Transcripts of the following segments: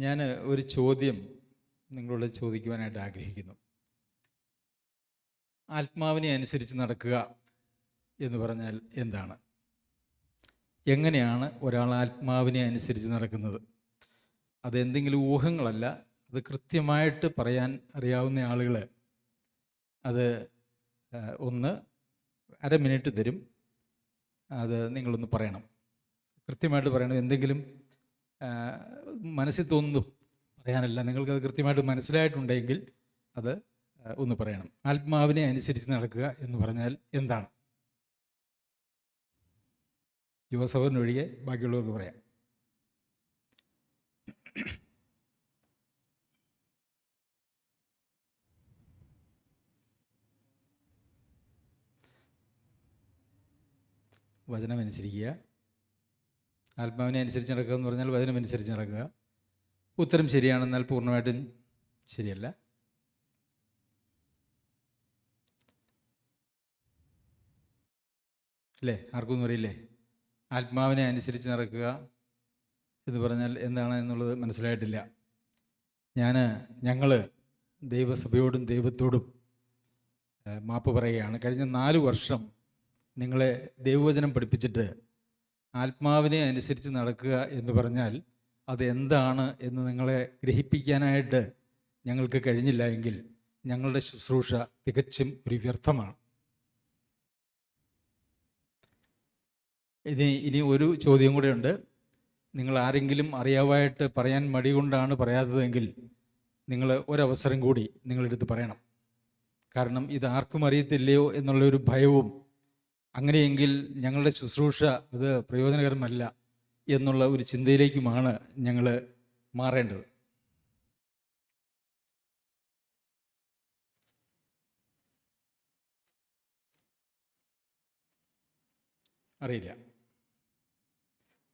ഞാൻ ഒരു ചോദ്യം നിങ്ങളോട് ചോദിക്കുവാനായിട്ട് ആഗ്രഹിക്കുന്നു. ആത്മാവിനെ അനുസരിച്ച് നടക്കുക എന്ന് പറഞ്ഞാൽ എന്താണ്? എങ്ങനെയാണ് ഒരാൾ ആത്മാവിനെ അനുസരിച്ച് നടക്കുന്നത്? അതെന്തെങ്കിലും ഊഹങ്ങളല്ല, അത് കൃത്യമായിട്ട് പറയാൻ അറിയാവുന്ന ആളുകൾ അത് ഒന്ന് അര മിനിറ്റ് തരും. അത് നിങ്ങളൊന്ന് പറയണം, കൃത്യമായിട്ട് പറയണം. എന്തെങ്കിലും മനസ്സിൽ തോന്നുന്നു പറയാനല്ല, നിങ്ങൾക്കത് കൃത്യമായിട്ട് മനസ്സിലായിട്ടുണ്ടെങ്കിൽ അത് ഒന്ന് പറയണം. ആത്മാവിനെ അനുസരിച്ച് നടക്കുക എന്ന് പറഞ്ഞാൽ എന്താണ്? ജോസഫിനൊഴികെ ബാക്കിയുള്ളവർക്ക് പറയാം. വചനമനുസരിക്കുക. ആത്മാവിനെ അനുസരിച്ച് നടക്കുക എന്ന് പറഞ്ഞാൽ വചനമനുസരിച്ച് നടക്കുക. ഉത്തരം ശരിയാണെന്നാൽ പൂർണ്ണമായിട്ടും ശരിയല്ല. അല്ലേ? ആർക്കൊന്നും അറിയില്ലേ? ആത്മാവിനെ അനുസരിച്ച് നടക്കുക എന്ന് പറഞ്ഞാൽ എന്താണ് എന്നുള്ളത് മനസ്സിലായിട്ടില്ല. ഞങ്ങൾ ദൈവസഭയോടും ദൈവത്തോടും മാപ്പ് പറയുകയാണ്. കഴിഞ്ഞ 4 വർഷം നിങ്ങളെ ദൈവവചനം പഠിപ്പിച്ചിട്ട് ആത്മാവിനെ അനുസരിച്ച് നടക്കുക എന്ന് പറഞ്ഞാൽ അത് എന്താണ് എന്ന് നിങ്ങളെ ഗ്രഹിപ്പിക്കാനായിട്ട് ഞങ്ങൾക്ക് കഴിഞ്ഞില്ല എങ്കിൽ ഞങ്ങളുടെ ശുശ്രൂഷ തികച്ചും ഒരു വ്യർത്ഥമാണ്. ഇനി ഒരു ചോദ്യം കൂടെ ഉണ്ട്. നിങ്ങൾ ആരെങ്കിലും അറിയാവായിട്ട് പറയാൻ മടി കൊണ്ടാണ് പറയാത്തതെങ്കിൽ നിങ്ങൾ ഒരവസരം കൂടി നിങ്ങളെടുത്ത് പറയണം. കാരണം ഇത് ആർക്കും അറിയത്തില്ലയോ എന്നുള്ളൊരു ഭയവും, അങ്ങനെയെങ്കിൽ ഞങ്ങളുടെ ശുശ്രൂഷ അത് പ്രയോജനകരമല്ല എന്നുള്ള ഒരു ചിന്തയിലേക്കുമാണ് ഞങ്ങൾ മാറേണ്ടത്. അറിയില്ല.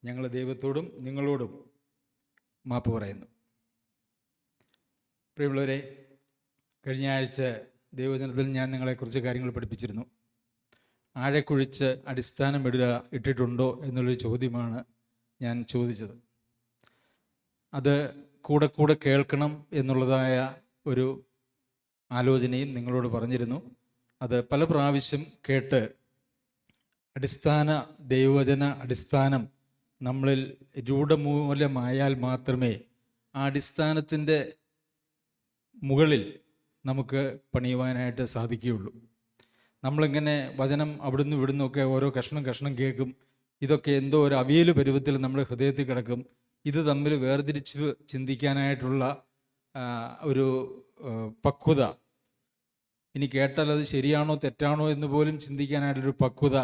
ഞങ്ങൾ ദൈവത്തോടും നിങ്ങളോടും മാപ്പ് പറയുന്നു. പ്രിയമുള്ളവരെ, കഴിഞ്ഞ ആഴ്ച ദൈവവചനത്തിൽ ഞാൻ നിങ്ങളെക്കുറിച്ച് കാര്യങ്ങൾ പഠിപ്പിച്ചിരുന്നു. ആഴക്കുഴിച്ച് അടിസ്ഥാനം ഇട്ടിട്ടുണ്ടോ എന്നുള്ളൊരു ചോദ്യമാണ് ഞാൻ ചോദിച്ചത്. അത് കൂടെ കൂടെ കേൾക്കണം എന്നുള്ളതായ ഒരു ആലോചനയും നിങ്ങളോട് പറഞ്ഞിരുന്നു. അത് പല പ്രാവശ്യം കേട്ട് ദൈവവചന അടിസ്ഥാനം നമ്മളിൽ രൂഢമൂലമായാൽ മാത്രമേ ആ അടിസ്ഥാനത്തിൻ്റെ മുകളിൽ നമുക്ക് പണിയുവാനായിട്ട് സാധിക്കുകയുള്ളൂ. നമ്മളിങ്ങനെ വചനം അവിടുന്ന് ഇവിടുന്നൊക്കെ ഓരോ കഷ്ണം കേൾക്കും. ഇതൊക്കെ എന്തോ ഒരു അവിയൽ പരുവത്തിൽ നമ്മുടെ ഹൃദയത്തിൽ കിടക്കും. ഇത് തമ്മിൽ വേർതിരിച്ച് ചിന്തിക്കാനായിട്ടുള്ള ഒരു പക്വത, ഇനി കേട്ടാൽ അത് ശരിയാണോ തെറ്റാണോ എന്ന് പോലും ചിന്തിക്കാനായിട്ടൊരു പക്വത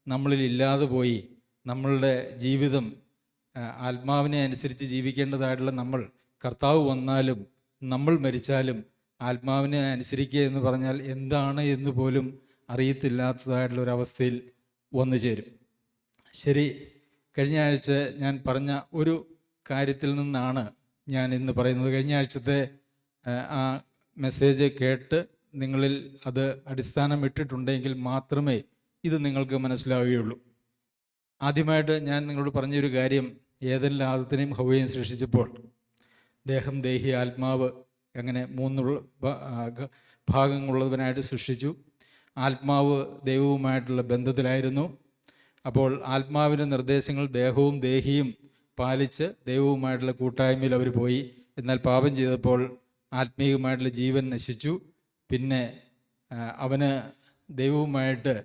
നമ്മളിൽ ഇല്ലാതെ പോയി നമ്മളുടെ ജീവിതം ആത്മാവിനെ അനുസരിച്ച് ജീവിക്കേണ്ടതായിട്ടുള്ള നമ്മൾ, കർത്താവ് വന്നാലും നമ്മൾ മരിച്ചാലും ആത്മാവിനെ അനുസരിക്കുക എന്ന് പറഞ്ഞാൽ എന്താണ് എന്ന് പോലും അറിയത്തില്ലാത്തതായിട്ടുള്ളൊരവസ്ഥയിൽ വന്നു ചേരും. ശരി, കഴിഞ്ഞ ആഴ്ച ഞാൻ പറഞ്ഞ ഒരു കാര്യത്തിൽ നിന്നാണ് ഞാൻ ഇന്ന് പറയുന്നത്. കഴിഞ്ഞ ആഴ്ചത്തെ ആ മെസ്സേജ് കേട്ട് നിങ്ങളിൽ അത് അടിസ്ഥാനം ഇട്ടിട്ടുണ്ടെങ്കിൽ മാത്രമേ ഇത് നിങ്ങൾക്ക് മനസ്സിലാവുകയുള്ളൂ. ആദ്യമായിട്ട് ഞാൻ നിങ്ങളോട് പറഞ്ഞൊരു കാര്യം, ഏതെല്ലാം ആദത്തിനെയും ഹവ്വയെയും സൃഷ്ടിച്ചപ്പോൾ ദേഹം, ദേഹി, ആത്മാവ് അങ്ങനെ 3 ഭാഗങ്ങളുള്ളവനായിട്ട് സൃഷ്ടിച്ചു. ആത്മാവ് ദൈവവുമായിട്ടുള്ള ബന്ധത്തിലായിരുന്നു. അപ്പോൾ ആത്മാവിൻ്റെ നിർദ്ദേശങ്ങൾ ദേഹവും ദേഹിയും പാലിച്ച് ദൈവവുമായിട്ടുള്ള കൂട്ടായ്മയിൽ അവർ പോയി. എന്നാൽ പാപം ചെയ്തപ്പോൾ ആത്മീയമായിട്ടുള്ള ജീവൻ നശിച്ചു. പിന്നെ അവന് ദൈവവുമായിട്ട്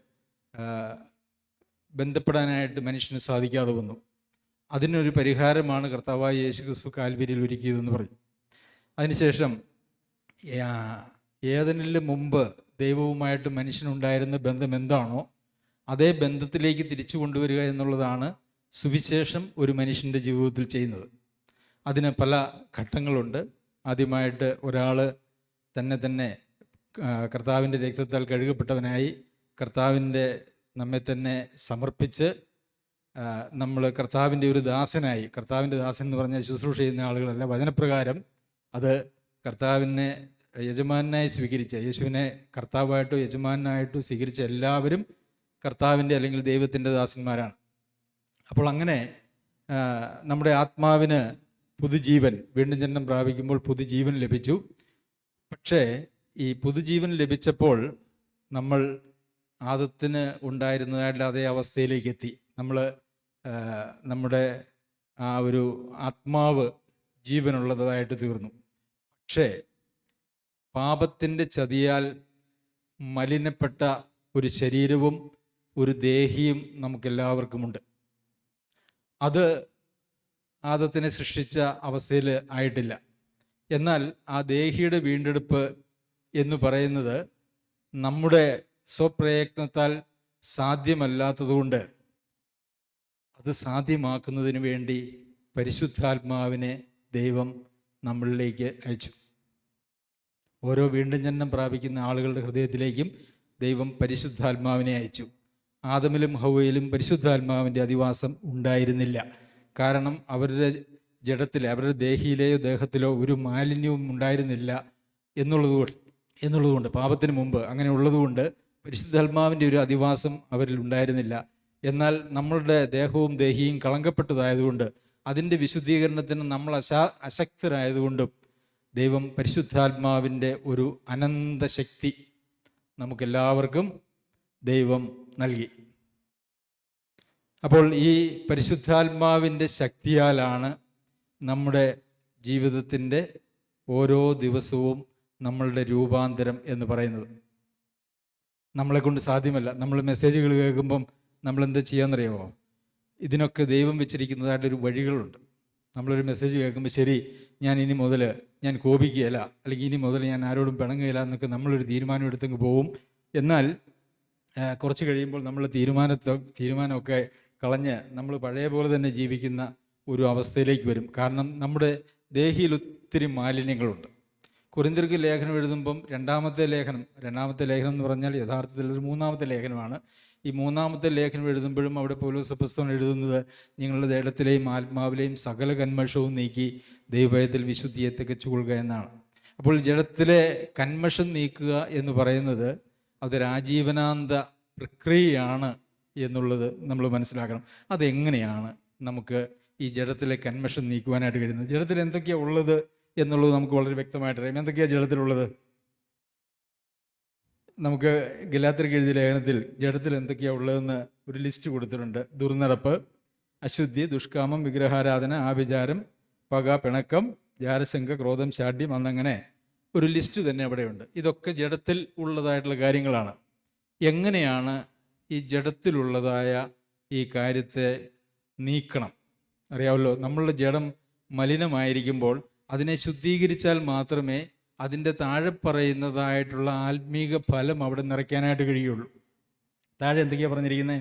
ബന്ധപ്പെടാനായിട്ട് മനുഷ്യന് സാധിക്കാതെ വന്നു. അതിനൊരു പരിഹാരമാണ് കർത്താവായ യേശു ക്രിസ്തു കാൽവരിയിൽ ഒരുക്കിയതെന്ന് പറഞ്ഞു. അതിനുശേഷം ഏദനിന് മുമ്പ് ദൈവവുമായിട്ട് മനുഷ്യനുണ്ടായിരുന്ന ബന്ധം എന്താണോ അതേ ബന്ധത്തിലേക്ക് തിരിച്ചു കൊണ്ടുവരിക എന്നുള്ളതാണ് സുവിശേഷം ഒരു മനുഷ്യൻ്റെ ജീവിതത്തിൽ ചെയ്യുന്നത്. അതിന് പല ഘട്ടങ്ങളുണ്ട്. ആദ്യമായിട്ട് ഒരാൾ തന്നെ കർത്താവിൻ്റെ രക്തത്താൽ കഴുകപ്പെട്ടവനായി കർത്താവിൻ്റെ നമ്മെ തന്നെ സമർപ്പിച്ച് നമ്മൾ കർത്താവിൻ്റെ ഒരു ദാസനായി, കർത്താവിൻ്റെ ദാസൻ എന്ന് പറഞ്ഞാൽ ശുശ്രൂഷ ചെയ്യുന്ന ആളുകളല്ല, വചനപ്രകാരം അത് കർത്താവിനെ യജമാനായി സ്വീകരിച്ച, യേശുവിനെ കർത്താവായിട്ടോ യജമാനായിട്ടോ സ്വീകരിച്ച എല്ലാവരും കർത്താവിൻ്റെ അല്ലെങ്കിൽ ദൈവത്തിൻ്റെ ദാസന്മാരാണ്. അപ്പോൾ അങ്ങനെ നമ്മുടെ ആത്മാവിന് പുതുജീവൻ, വീണ്ടും ജന്മം പ്രാപിക്കുമ്പോൾ പുതുജീവൻ ലഭിച്ചു. പക്ഷേ ഈ പുതുജീവൻ ലഭിച്ചപ്പോൾ നമ്മൾ ആദത്തിന് ഉണ്ടായിരുന്നതായിട്ടുള്ള അതേ അവസ്ഥയിലേക്ക് എത്തി. നമ്മുടെ ആ ഒരു ആത്മാവ് ജീവനുള്ളതായിട്ട് തീർന്നു. പക്ഷേ പാപത്തിൻ്റെ ചതിയാൽ മലിനപ്പെട്ട ഒരു ശരീരവും ഒരു ദേഹിയും നമുക്കെല്ലാവർക്കുമുണ്ട്. അത് ആദത്തിനെ സൃഷ്ടിച്ച അവസ്ഥയിൽ ആയിട്ടില്ല. എന്നാൽ ആ ദേഹിയുടെ വീണ്ടെടുപ്പ് എന്ന് പറയുന്നത് നമ്മുടെ സ്വപ്രയത്നത്താൽ സാധ്യമല്ലാത്തതുകൊണ്ട് അത് സാധ്യമാക്കുന്നതിന് വേണ്ടി പരിശുദ്ധാത്മാവിനെ ദൈവം നമ്മളിലേക്ക് അയച്ചു. ഓരോ വീണ്ടും ജന്മം പ്രാപിക്കുന്ന ആളുകളുടെ ഹൃദയത്തിലേക്കും ദൈവം പരിശുദ്ധാത്മാവിനെ അയച്ചു. ആദമിലും ഹവ്വയിലും പരിശുദ്ധാത്മാവിൻ്റെ അധിവാസം ഉണ്ടായിരുന്നില്ല. കാരണം അവരുടെ ജഡത്തിലെ, അവരുടെ ദേഹിയിലെയോ ദേഹത്തിലോ ഒരു മാലിന്യവും ഉണ്ടായിരുന്നില്ല എന്നുള്ളതുകൊണ്ട് പാപത്തിന് മുമ്പ് അങ്ങനെ ഉള്ളതുകൊണ്ട് പരിശുദ്ധാത്മാവിൻ്റെ ഒരു അധിവാസം അവരിൽ ഉണ്ടായിരുന്നില്ല. എന്നാൽ നമ്മളുടെ ദേഹവും ദേഹിയും കളങ്കപ്പെട്ടതായതുകൊണ്ട് അതിൻ്റെ വിശുദ്ധീകരണത്തിന് നമ്മൾ അശക്തരായതുകൊണ്ടും ദൈവം പരിശുദ്ധാത്മാവിൻ്റെ ഒരു അനന്ത ശക്തി നമുക്കെല്ലാവർക്കും ദൈവം നൽകി. അപ്പോൾ ഈ പരിശുദ്ധാത്മാവിൻ്റെ ശക്തിയാലാണ് നമ്മുടെ ജീവിതത്തിൻ്റെ ഓരോ ദിവസവും നമ്മളുടെ രൂപാന്തരം എന്ന് പറയുന്നത്. നമ്മളെക്കൊണ്ട് സാധ്യമല്ല. നമ്മൾ മെസ്സേജുകൾ കേൾക്കുമ്പം നമ്മളെന്താ ചെയ്യാമെന്നറിയാമോ? ഇതിനൊക്കെ ദൈവം വെച്ചിരിക്കുന്നതായിട്ടൊരു വഴികളുണ്ട്. നമ്മളൊരു മെസ്സേജ് കേൾക്കുമ്പോൾ ശരി, ഞാൻ ഇനി മുതൽ ഞാൻ കോപിക്കുകയില്ല, അല്ലെങ്കിൽ ഇനി മുതൽ ഞാൻ ആരോടും പിണങ്ങുകയില്ല എന്നൊക്കെ നമ്മളൊരു തീരുമാനം എടുത്തങ്ങ് പോവും. എന്നാൽ കുറച്ച് കഴിയുമ്പോൾ നമ്മൾ തീരുമാനമൊക്കെ കളഞ്ഞ് നമ്മൾ പഴയ പോലെ തന്നെ ജീവിക്കുന്ന ഒരു അവസ്ഥയിലേക്ക് വരും. കാരണം നമ്മുടെ ദേഹിയിൽ ഒത്തിരി മാലിന്യങ്ങളുണ്ട്. കൊരിന്ത്യർക്ക് ലേഖനം എഴുതുമ്പം രണ്ടാമത്തെ ലേഖനം എന്ന് പറഞ്ഞാൽ യഥാർത്ഥത്തിൽ ഒരു മൂന്നാമത്തെ ലേഖനമാണ്. ഈ മൂന്നാമത്തെ ലേഖനം എഴുതുമ്പോഴും അവിടെ പൗലോസ് അപ്പോസ്തലൻ എഴുതുന്നത് നിങ്ങളുടെ ദേഹത്തിലെയും ആത്മാവിലെയും സകല കന്മഷവും നീക്കി ദൈവഭയത്തിൽ വിശുദ്ധിയെ തികച്ചുകൊള്ളുക എന്നാണ്. അപ്പോൾ ജഡത്തിലെ കന്മഷം നീക്കുക എന്ന് പറയുന്നത് അതൊരു ആജീവനാന്ത പ്രക്രിയയാണ് എന്നുള്ളത് നമ്മൾ മനസ്സിലാക്കണം. അതെങ്ങനെയാണ് നമുക്ക് ഈ ജഡത്തിലെ കന്മഷം നീക്കുവാനായിട്ട് കഴിയുന്നത്? ജഡത്തിൽ എന്തൊക്കെയാണ് ഉള്ളത് എന്നുള്ളത് നമുക്ക് വളരെ വ്യക്തമായിട്ട് അറിയാം. എന്തൊക്കെയാണ് ജഡത്തിലുള്ളത്? നമുക്ക് ഗലാത്യർക്ക് എഴുതിയ ലേഖനത്തിൽ ജഡത്തിൽ എന്തൊക്കെയാണ് ഉള്ളതെന്ന് ഒരു ലിസ്റ്റ് കൊടുത്തിട്ടുണ്ട്. ദുർനടപ്പ്, അശുദ്ധി, ദുഷ്കാമം, വിഗ്രഹാരാധന, ആഭിചാരം, പക, പിണക്കം, ജാരശങ്ക, ക്രോധം, ശാഠ്യം, അന്നങ്ങനെ ഒരു ലിസ്റ്റ് തന്നെ അവിടെയുണ്ട്. ഇതൊക്കെ ജഡത്തിൽ ഉള്ളതായിട്ടുള്ള കാര്യങ്ങളാണ്. എങ്ങനെയാണ് ഈ ജഡത്തിലുള്ളതായ ഈ കാര്യത്തെ നീക്കണം? അറിയാമല്ലോ, നമ്മളുടെ ജഡം മലിനമായിരിക്കുമ്പോൾ അതിനെ ശുദ്ധീകരിച്ചാൽ മാത്രമേ അതിൻ്റെ താഴെ പറയുന്നതായിട്ടുള്ള ആത്മീക ഫലം അവിടെ നിറയ്ക്കാനായിട്ട് കഴിയുള്ളൂ. താഴെ എന്തൊക്കെയാണ് പറഞ്ഞിരിക്കുന്നത്?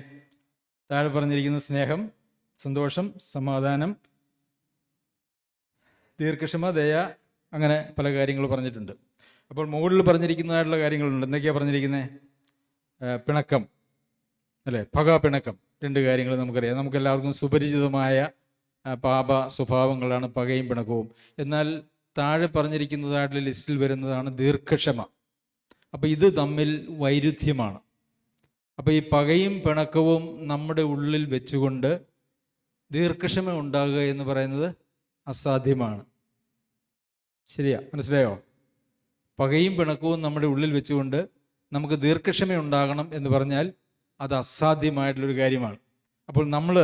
താഴെ പറഞ്ഞിരിക്കുന്ന സ്നേഹം, സന്തോഷം, സമാധാനം, ദീർഘക്ഷമ, ദയ, അങ്ങനെ പല കാര്യങ്ങൾ പറഞ്ഞിട്ടുണ്ട്. അപ്പോൾ മുകളിൽ പറഞ്ഞിരിക്കുന്നതായിട്ടുള്ള കാര്യങ്ങളുണ്ട്. എന്തൊക്കെയാണ് പറഞ്ഞിരിക്കുന്നത്? പിണക്കം, അല്ലേ? പക, പിണക്കം, രണ്ട് കാര്യങ്ങൾ നമുക്കറിയാം. നമുക്കെല്ലാവർക്കും സുപരിചിതമായ പാപ സ്വഭാവങ്ങളാണ് പകയും പിണക്കവും. എന്നാൽ താഴെ പറഞ്ഞിരിക്കുന്നതായിട്ടുള്ള ലിസ്റ്റിൽ വരുന്നതാണ് ദീർഘക്ഷമ. അപ്പോൾ ഇത് തമ്മിൽ വൈരുദ്ധ്യമാണ്. അപ്പോൾ ഈ പകയും പിണക്കവും നമ്മുടെ ഉള്ളിൽ വെച്ചുകൊണ്ട് ദീർഘക്ഷമ ഉണ്ടാകുക എന്ന് പറയുന്നത് അസാധ്യമാണ്. ശരിയാ? മനസ്സിലായോ? പകയും പിണക്കവും നമ്മുടെ ഉള്ളിൽ വെച്ചുകൊണ്ട് നമുക്ക് ദീർഘക്ഷമ ഉണ്ടാകണം എന്ന് പറഞ്ഞാൽ അത് അസാധ്യമായിട്ടുള്ളൊരു കാര്യമാണ്. അപ്പോൾ നമ്മൾ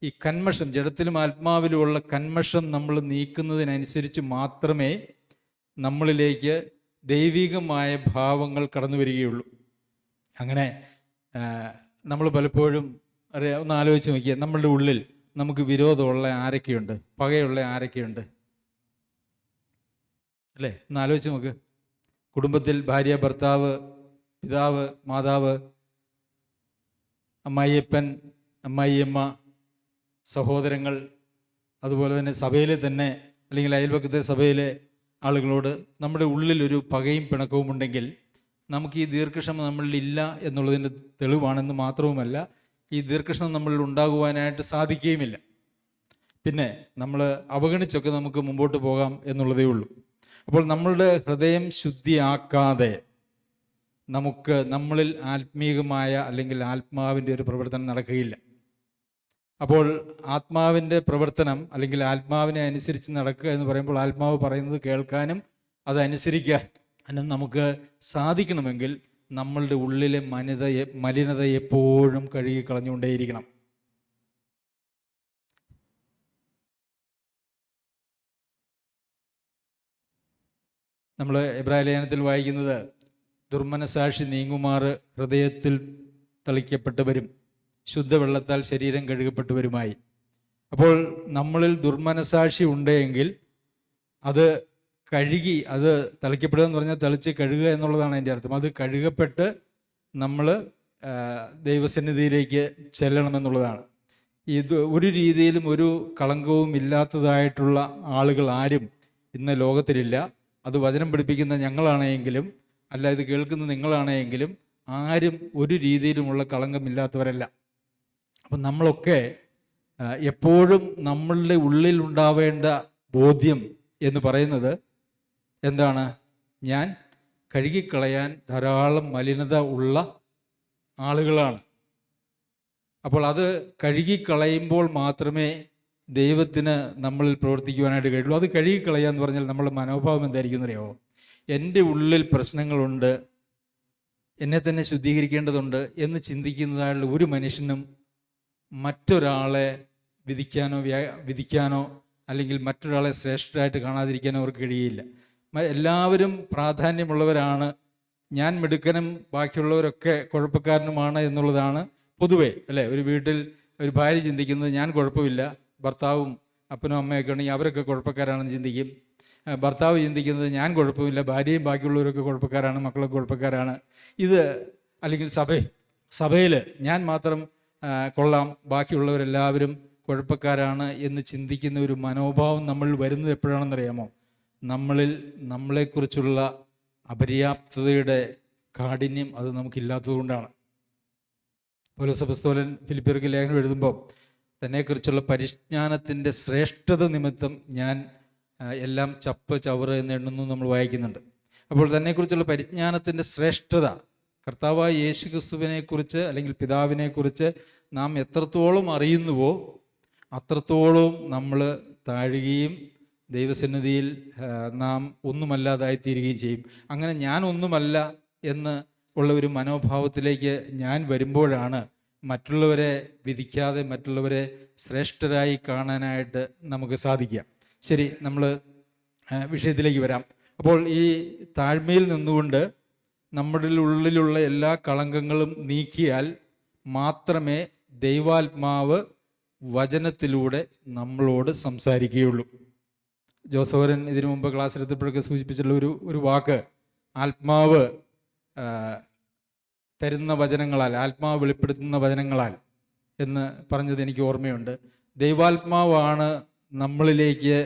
ഈ കന്മഷം, ജഡത്തിലും ആത്മാവിലുമുള്ള കന്മഷം നമ്മൾ നീക്കുന്നതിനനുസരിച്ച് മാത്രമേ നമ്മളിലേക്ക് ദൈവികമായ ഭാവങ്ങൾ കടന്നു വരികയുള്ളൂ. അങ്ങനെ നമ്മൾ പലപ്പോഴും ഒന്ന് ആലോചിച്ച് നോക്കിയാൽ നമ്മളുടെ ഉള്ളിൽ നമുക്ക് വിരോധമുള്ള ആരൊക്കെയുണ്ട്, പകയുള്ള ആരൊക്കെയുണ്ട്, അല്ലേ? ഒന്ന് ആലോചിച്ച് നോക്ക്. കുടുംബത്തിൽ ഭാര്യ, ഭർത്താവ്, പിതാവ്, മാതാവ്, അമ്മായിയപ്പൻ, അമ്മായിയമ്മ, സഹോദരങ്ങൾ, അതുപോലെ തന്നെ സഭയിലെ തന്നെ അല്ലെങ്കിൽ അയൽപക്കത്തെ സഭയിലെ ആളുകളോട് നമ്മുടെ ഉള്ളിലൊരു പകയും പിണക്കവും ഉണ്ടെങ്കിൽ നമുക്ക് ഈ ദീർഘക്ഷമ നമ്മളിലില്ല എന്നുള്ളതിൻ്റെ തെളിവാണെന്ന് മാത്രവുമല്ല, ഈ ദീർഘക്ഷമ നമ്മളിൽ ഉണ്ടാകുവാനായിട്ട് സാധിക്കുകയുമില്ല. പിന്നെ നമ്മൾ അവഗണിച്ചൊക്കെ നമുക്ക് മുമ്പോട്ട് പോകാം എന്നുള്ളതേ ഉള്ളൂ. അപ്പോൾ നമ്മളുടെ ഹൃദയം ശുദ്ധിയാക്കാതെ നമുക്ക് നമ്മളിൽ ആത്മീകമായ അല്ലെങ്കിൽ ആത്മാവിൻ്റെ ഒരു പ്രവർത്തനം നടക്കുകയില്ല. അപ്പോൾ ആത്മാവിൻ്റെ പ്രവർത്തനം അല്ലെങ്കിൽ ആത്മാവിനെ അനുസരിച്ച് നടക്കുക എന്ന് പറയുമ്പോൾ ആത്മാവ് പറയുന്നത് കേൾക്കാനും അതനുസരിക്കാനും നമുക്ക് സാധിക്കണമെങ്കിൽ നമ്മളുടെ ഉള്ളിലെ മലിനത എപ്പോഴും കഴുകി കളഞ്ഞുകൊണ്ടേയിരിക്കണം. നമ്മൾ എബ്രായ ലേഖനത്തിൽ വായിക്കുന്നത് ദുർമനസാക്ഷി നീങ്ങുമാറ് ഹൃദയത്തിൽ തളിക്കപ്പെട്ടവരും ശുദ്ധവെള്ളത്താൽ ശരീരം കഴുകപ്പെട്ടവരുമായി. അപ്പോൾ നമ്മളിൽ ദുർമനസാക്ഷി ഉണ്ടെങ്കിൽ അത് കഴുകി, അത് തളിക്കപ്പെടുക എന്ന് പറഞ്ഞാൽ തളിച്ച് കഴുകുക എന്നുള്ളതാണ് അതിൻ്റെ അർത്ഥം. അത് കഴുകപ്പെട്ട് നമ്മൾ ദൈവസന്നിധിയിലേക്ക് ചെല്ലണമെന്നുള്ളതാണ്. ഇത് ഒരു രീതിയിലും ഒരു കളങ്കവും ഇല്ലാത്തതായിട്ടുള്ള ആളുകൾ ആരും ഇന്ന് ലോകത്തിലില്ല. അത് വചനം പഠിപ്പിക്കുന്ന ഞങ്ങളാണെങ്കിലും അല്ല ഇത് കേൾക്കുന്ന നിങ്ങളാണെങ്കിലും ആരും ഒരു രീതിയിലുമുള്ള കളങ്കമില്ലാത്തവരല്ല. അപ്പം നമ്മളൊക്കെ എപ്പോഴും നമ്മളുടെ ഉള്ളിൽ ഉണ്ടാവേണ്ട ബോധ്യം എന്ന് പറയുന്നത് എന്താണ്? ഞാൻ കഴുകിക്കളയാൻ ധാരാളം മലിനത ഉള്ള ആളുകളാണ്. അപ്പോൾ അത് കഴുകിക്കളയുമ്പോൾ മാത്രമേ ദൈവത്തിന് നമ്മളിൽ പ്രവർത്തിക്കുവാനായിട്ട് കഴിയുള്ളൂ. അത് കഴുകിക്കളയുക എന്ന് പറഞ്ഞാൽ നമ്മളുടെ മനോഭാവം എന്തായിരിക്കും എന്നറിയാമോ? എൻ്റെ ഉള്ളിൽ പ്രശ്നങ്ങളുണ്ട്, എന്നെ തന്നെ ശുദ്ധീകരിക്കേണ്ടതുണ്ട് എന്ന് ചിന്തിക്കുന്നതായുള്ള ഒരു മനുഷ്യനും മറ്റൊരാളെ വിധിക്കാനോ അല്ലെങ്കിൽ മറ്റൊരാളെ ശ്രേഷ്ഠരായിട്ട് കാണാതിരിക്കാനോ അവർക്ക് കഴിയില്ല. എല്ലാവരും പ്രാധാന്യമുള്ളവരാണ്. ഞാൻ മിടുക്കനും ബാക്കിയുള്ളവരൊക്കെ കുഴപ്പക്കാരനുമാണ് എന്നുള്ളതാണ് പൊതുവേ, അല്ലേ? ഒരു വീട്ടിൽ ഒരു ഭാര്യ ചിന്തിക്കുന്നത് ഞാൻ കുഴപ്പമില്ല, ഭർത്താവും അപ്പനും അമ്മയൊക്കെ ഉണ്ടെങ്കിൽ അവരൊക്കെ കുഴപ്പക്കാരാണെന്ന് ചിന്തിക്കും. ഭർത്താവ് ചിന്തിക്കുന്നത് ഞാൻ കുഴപ്പമില്ല, ഭാര്യയും ബാക്കിയുള്ളവരൊക്കെ കുഴപ്പക്കാരാണ്, മക്കളൊക്കെ കുഴപ്പക്കാരാണ്. ഇത് അല്ലെങ്കിൽ സഭയിൽ ഞാൻ മാത്രം കൊള്ളാം, ബാക്കിയുള്ളവരെല്ലാവരും കുഴപ്പക്കാരാണ് എന്ന് ചിന്തിക്കുന്ന ഒരു മനോഭാവം നമ്മൾ വരുന്നത് എപ്പോഴാണെന്നറിയാമോ? നമ്മളിൽ നമ്മളെക്കുറിച്ചുള്ള അപര്യാപ്തതയുടെ കാഠിന്യം അത് നമുക്കില്ലാത്തത് കൊണ്ടാണ്. പൗലോസ് അപ്പോസ്തലൻ ഫിലിപ്പിയർക്ക് ലേഖനം എഴുതുമ്പോൾ തന്നെക്കുറിച്ചുള്ള പരിജ്ഞാനത്തിൻ്റെ ശ്രേഷ്ഠത നിമിത്തം ഞാൻ എല്ലാം ചവറ് എന്ന് എണ്ണുന്നു നമ്മൾ വായിക്കുന്നുണ്ട്. അപ്പോൾ തന്നെക്കുറിച്ചുള്ള പരിജ്ഞാനത്തിൻ്റെ ശ്രേഷ്ഠത, കർത്താവായ യേശു ക്രിസ്തുവിനെക്കുറിച്ച് അല്ലെങ്കിൽ പിതാവിനെക്കുറിച്ച് നാം എത്രത്തോളം അറിയുന്നുവോ അത്രത്തോളം നമ്മൾ താഴുകയും ദൈവസന്നിധിയിൽ നാം ഒന്നുമല്ലാതായിത്തീരുകയും ചെയ്യും. അങ്ങനെ ഞാൻ ഒന്നുമല്ല എന്ന് ഉള്ള ഒരു മനോഭാവത്തിലേക്ക് ഞാൻ വരുമ്പോഴാണ് മറ്റുള്ളവരെ വിധിക്കാതെ മറ്റുള്ളവരെ ശ്രേഷ്ഠരായി കാണാനായിട്ട് നമുക്ക് സാധിക്കുക. ശരി, നമ്മൾ വിഷയത്തിലേക്ക് വരാം. അപ്പോൾ ഈ താഴ്മയിൽ നിന്നുകൊണ്ട് നമ്മുടെ ഉള്ളിലുള്ള എല്ലാ കളങ്കങ്ങളും നീക്കിയാൽ മാത്രമേ ദൈവാത്മാവ് വചനത്തിലൂടെ നമ്മളോട് സംസാരിക്കുകയുള്ളൂ. ജോസഫരൻ ഇതിനു മുമ്പ് ക്ലാസ്സിലെത്തിയപ്പോഴൊക്കെ സൂചിപ്പിച്ചുള്ള ഒരു വാക്ക്, ആത്മാവ് തരുന്ന വചനങ്ങളാൽ, ആത്മാവ് വെളിപ്പെടുത്തുന്ന വചനങ്ങളാൽ എന്ന് പറഞ്ഞത് എനിക്ക് ഓർമ്മയുണ്ട്. ദൈവാത്മാവാണ് നമ്മളിലേക്ക്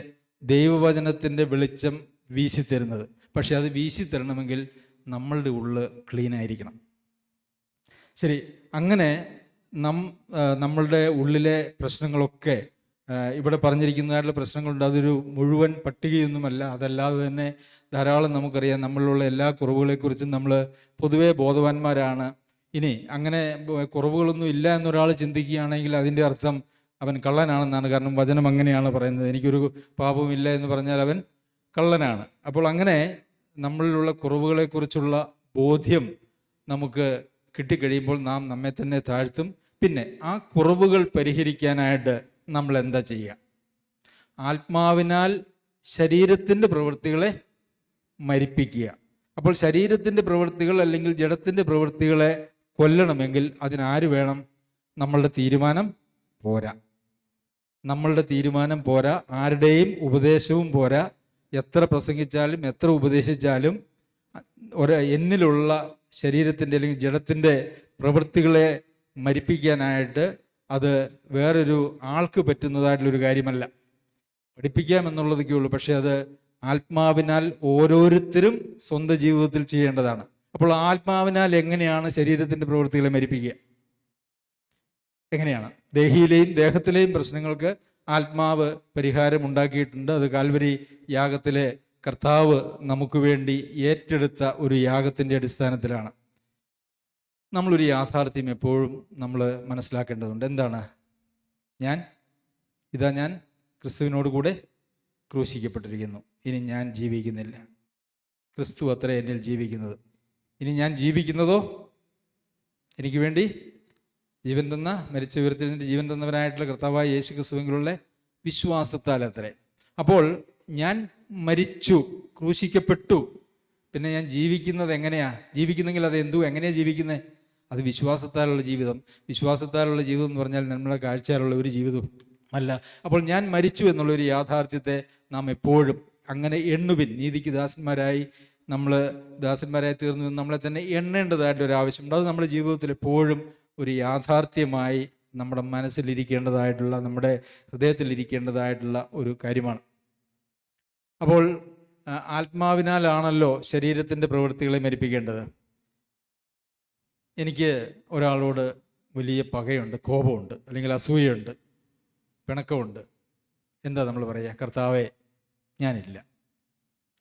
ദൈവവചനത്തിൻ്റെ വെളിച്ചം വീശിത്തരുന്നത്. പക്ഷെ അത് വീശിത്തരണമെങ്കിൽ നമ്മളുടെ ഉള്ള് ക്ലീൻ ആയിരിക്കണം. ശരി, അങ്ങനെ നമ്മളുടെ ഉള്ളിലെ പ്രശ്നങ്ങളൊക്കെ ഇവിടെ പറഞ്ഞിരിക്കുന്നതായിട്ടുള്ള പ്രശ്നങ്ങളുണ്ട്. അതൊരു മുഴുവൻ പട്ടികയൊന്നുമല്ല. അതല്ലാതെ തന്നെ ധാരാളം നമുക്കറിയാം. നമ്മളിലുള്ള എല്ലാ കുറവുകളെക്കുറിച്ചും നമ്മൾ പൊതുവെ ബോധവാന്മാരാണ്. ഇനി അങ്ങനെ കുറവുകളൊന്നും ഇല്ല എന്നൊരാൾ ചിന്തിക്കുകയാണെങ്കിൽ അതിൻ്റെ അർത്ഥം അവൻ കള്ളനാണെന്നാണ്. കാരണം വചനം അങ്ങനെയാണ് പറയുന്നത്. എനിക്കൊരു പാപവും ഇല്ല എന്ന് പറഞ്ഞാൽ അവൻ കള്ളനാണ്. അപ്പോൾ അങ്ങനെ നമ്മളിലുള്ള കുറവുകളെക്കുറിച്ചുള്ള ബോധ്യം നമുക്ക് കിട്ടിക്കഴിയുമ്പോൾ നാം നമ്മെ തന്നെ താഴ്ത്തും. പിന്നെ ആ കുറവുകൾ പരിഹരിക്കാനായിട്ട് നമ്മൾ എന്താ ചെയ്യുക? ആത്മാവിനാൽ ശരീരത്തിൻ്റെ പ്രവൃത്തികളെ മരിപ്പിക്കുക. അപ്പോൾ ശരീരത്തിൻ്റെ പ്രവൃത്തികൾ അല്ലെങ്കിൽ ജഡത്തിൻ്റെ പ്രവൃത്തികളെ കൊല്ലണമെങ്കിൽ അതിനാര് വേണം? നമ്മളുടെ തീരുമാനം പോരാ. നമ്മളുടെ തീരുമാനം പോരാ, ആരുടെയും ഉപദേശവും പോരാ. എത്ര പ്രസംഗിച്ചാലും എത്ര ഉപദേശിച്ചാലും എന്നിലുള്ള ശരീരത്തിൻ്റെ അല്ലെങ്കിൽ ജഡത്തിൻ്റെ പ്രവൃത്തികളെ മരിപ്പിക്കാനായിട്ട് അത് വേറൊരു ആൾക്ക് പറ്റുന്നതായിട്ടുള്ളൊരു കാര്യമല്ല. പഠിപ്പിക്കാമെന്നുള്ളതൊക്കെ ഉള്ളൂ. പക്ഷെ അത് ആത്മാവിനാൽ ഓരോരുത്തരും സ്വന്തം ജീവിതത്തിൽ ചെയ്യേണ്ടതാണ്. അപ്പോൾ ആത്മാവിനാൽ എങ്ങനെയാണ് ശരീരത്തിൻ്റെ പ്രവൃത്തികളെ മരിപ്പിക്കുക? എങ്ങനെയാണ്? ദേഹത്തിലെയും പ്രശ്നങ്ങൾക്ക് ആത്മാവ് പരിഹാരം ഉണ്ടാക്കിയിട്ടുണ്ട്. അത് കാൽവരി യാഗത്തിലെ കർത്താവ് നമുക്ക് വേണ്ടി ഏറ്റെടുത്ത ഒരു യാഗത്തിൻ്റെ അടിസ്ഥാനത്തിലാണ്. നമ്മളൊരു യാഥാർത്ഥ്യം എപ്പോഴും നമ്മൾ മനസ്സിലാക്കേണ്ടതുണ്ട്. എന്താണ്? ഞാൻ ക്രിസ്തുവിനോട് കൂടെ ക്രൂശിക്കപ്പെട്ടിരിക്കുന്നു. ഇനി ഞാൻ ജീവിക്കുന്നില്ല, ക്രിസ്തു അത്ര എന്നിൽ ജീവിക്കുന്നത്. ഇനി ഞാൻ ജീവിക്കുന്നതോ എനിക്ക് വേണ്ടി ജീവൻ തന്ന, മരിച്ച ഉയർത്തെഴുന്നേറ്റ് ജീവൻ തന്നവനായിട്ടുള്ള കർത്താവായ യേശു ക്രിസ്തുവിലുള്ള വിശ്വാസത്താൽ അത്രേ. അപ്പോൾ ഞാൻ മരിച്ചു, ക്രൂശിക്കപ്പെട്ടു. പിന്നെ ഞാൻ ജീവിക്കുന്നത് എങ്ങനെയാ? ജീവിക്കുന്നെങ്കിൽ അത് എങ്ങനെയാണ് ജീവിക്കുന്നത്? അത് വിശ്വാസത്താലുള്ള ജീവിതം. വിശ്വാസത്താലുള്ള ജീവിതം എന്ന് പറഞ്ഞാൽ നമ്മുടെ കാഴ്ചയിലുള്ള ഒരു ജീവിതവും അല്ല. അപ്പോൾ ഞാൻ മരിച്ചു എന്നുള്ളൊരു യാഥാർത്ഥ്യത്തെ നാം എപ്പോഴും അങ്ങനെ എണ്ണുവിൻ. നീതിക്ക് ദാസന്മാരായി തീർന്നു എന്ന് നമ്മളെ തന്നെ എണ്ണേണ്ടതായിട്ടൊരു ആവശ്യമുണ്ട്. അത് നമ്മുടെ ജീവിതത്തിൽ എപ്പോഴും ഒരു യാഥാർത്ഥ്യമായി നമ്മുടെ മനസ്സിലിരിക്കേണ്ടതായിട്ടുള്ള, നമ്മുടെ ഹൃദയത്തിലിരിക്കേണ്ടതായിട്ടുള്ള ഒരു കാര്യമാണ്. അപ്പോൾ ആത്മാവിനാലാണല്ലോ ശരീരത്തിൻ്റെ പ്രവൃത്തികളെ മരിപ്പിക്കേണ്ടത്. എനിക്ക് ഒരാളോട് വലിയ പകയുണ്ട്, കോപമുണ്ട്, അല്ലെങ്കിൽ അസൂയയുണ്ട്, പിണക്കമുണ്ട്. എന്താ നമ്മൾ പറയുക? കർത്താവേ, ഞാനില്ല,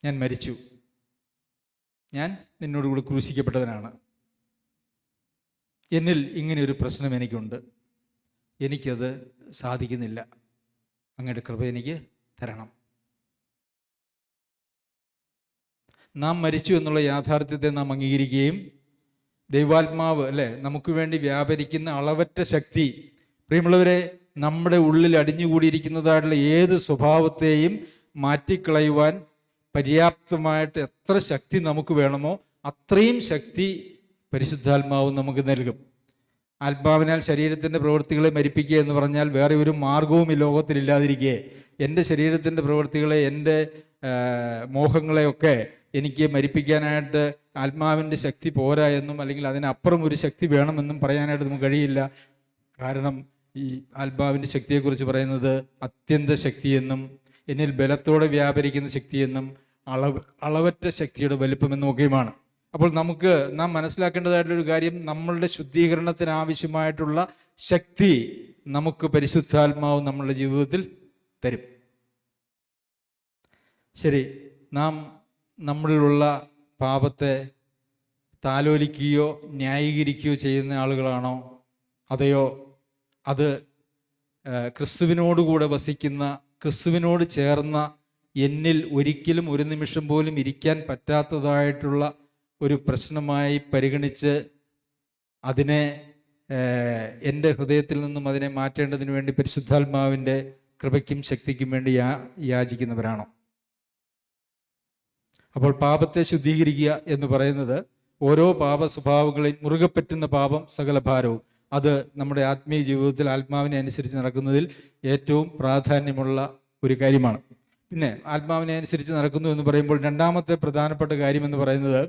ഞാൻ മരിച്ചു, ഞാൻ നിന്നോടുകൂടി ക്രൂശിക്കപ്പെട്ടവനാണ്, എന്നിൽ ഇങ്ങനെയൊരു പ്രശ്നം എനിക്കുണ്ട്, എനിക്കത് സാധിക്കുന്നില്ല, അങ്ങയുടെ കൃപ എനിക്ക് തരണം. നാം മരിച്ചു എന്നുള്ള യാഥാർത്ഥ്യത്തെ നാം അംഗീകരിക്കുകയും ദൈവാത്മാവ് നമുക്ക് വേണ്ടി വ്യാപരിക്കുന്ന അളവറ്റ ശക്തി, പ്രിയമുള്ളവരെ, നമ്മുടെ ഉള്ളിൽ അടിഞ്ഞുകൂടിയിരിക്കുന്നതായിട്ടുള്ള ഏത് സ്വഭാവത്തെയും മാറ്റിക്കളയുവാൻ പര്യാപ്തമായിട്ട് എത്ര ശക്തി നമുക്ക് വേണമോ അത്രയും ശക്തി പരിശുദ്ധാത്മാവ് നമുക്ക് നൽകും. ആത്മാവിനാൽ ശരീരത്തിൻ്റെ പ്രവൃത്തികളെ മരിപ്പിക്കുക എന്ന് പറഞ്ഞാൽ വേറെ ഒരു മാർഗവും ഈ ലോകത്തിലില്ലാതിരിക്കെ എൻ്റെ ശരീരത്തിൻ്റെ പ്രവൃത്തികളെ, എൻ്റെ മോഹങ്ങളെയൊക്കെ എനിക്ക് മരിപ്പിക്കാനായിട്ട് ആത്മാവിൻ്റെ ശക്തി പോരാ എന്നും, അല്ലെങ്കിൽ അതിനപ്പുറം ഒരു ശക്തി വേണമെന്നും പറയാനായിട്ട് നമുക്ക് കഴിയില്ല. കാരണം ഈ ആത്മാവിൻ്റെ ശക്തിയെക്കുറിച്ച് പറയുന്നത് അത്യന്ത ശക്തിയെന്നും, എന്നിൽ ബലത്തോടെ വ്യാപരിക്കുന്ന ശക്തിയെന്നും, അളവറ്റ ശക്തിയുടെ വലിപ്പമെന്നും ഒക്കെയുമാണ്. അപ്പോൾ നാം മനസ്സിലാക്കേണ്ടതായിട്ടൊരു കാര്യം, നമ്മളുടെ ശുദ്ധീകരണത്തിന് ആവശ്യമായിട്ടുള്ള ശക്തി നമുക്ക് പരിശുദ്ധാത്മാവ് നമ്മളുടെ ജീവിതത്തിൽ തരും. ശരി, നാം നമ്മളിലുള്ള പാപത്തെ താലോലിക്കുകയോ ന്യായീകരിക്കുകയോ ചെയ്യുന്ന ആളുകളാണോ? അതെയോ അത് ക്രിസ്തുവിനോടുകൂടെ വസിക്കുന്ന, ക്രിസ്തുവിനോട് ചേർന്ന, എന്നിൽ ഒരിക്കലും ഒരു നിമിഷം പോലും ഇരിക്കാൻ പറ്റാത്തതായിട്ടുള്ള ഒരു പ്രശ്നമായി പരിഗണിച്ച് അതിനെ എൻ്റെ ഹൃദയത്തിൽ നിന്നും അതിനെ മാറ്റേണ്ടതിന് വേണ്ടി പരിശുദ്ധാത്മാവിൻ്റെ കൃപയ്ക്കും ശക്തിക്കും വേണ്ടി യാചിക്കുന്നവരാണോ? അപ്പോൾ പാപത്തെ ശുദ്ധീകരിക്കുക എന്ന് പറയുന്നത് ഓരോ പാപ സ്വഭാവങ്ങളെയും മുറുകെ പറ്റുന്ന പാപം സകല ഭാരവും, അത് നമ്മുടെ ആത്മീയ ജീവിതത്തിൽ ആത്മാവിനെ അനുസരിച്ച് നടക്കുന്നതിൽ ഏറ്റവും പ്രാധാന്യമുള്ള ഒരു കാര്യമാണ്. പിന്നെ ആത്മാവിനെ അനുസരിച്ച് നടക്കുന്നു എന്ന് പറയുമ്പോൾ രണ്ടാമത്തെ പ്രധാനപ്പെട്ട കാര്യം എന്ന് പറയുന്നത്,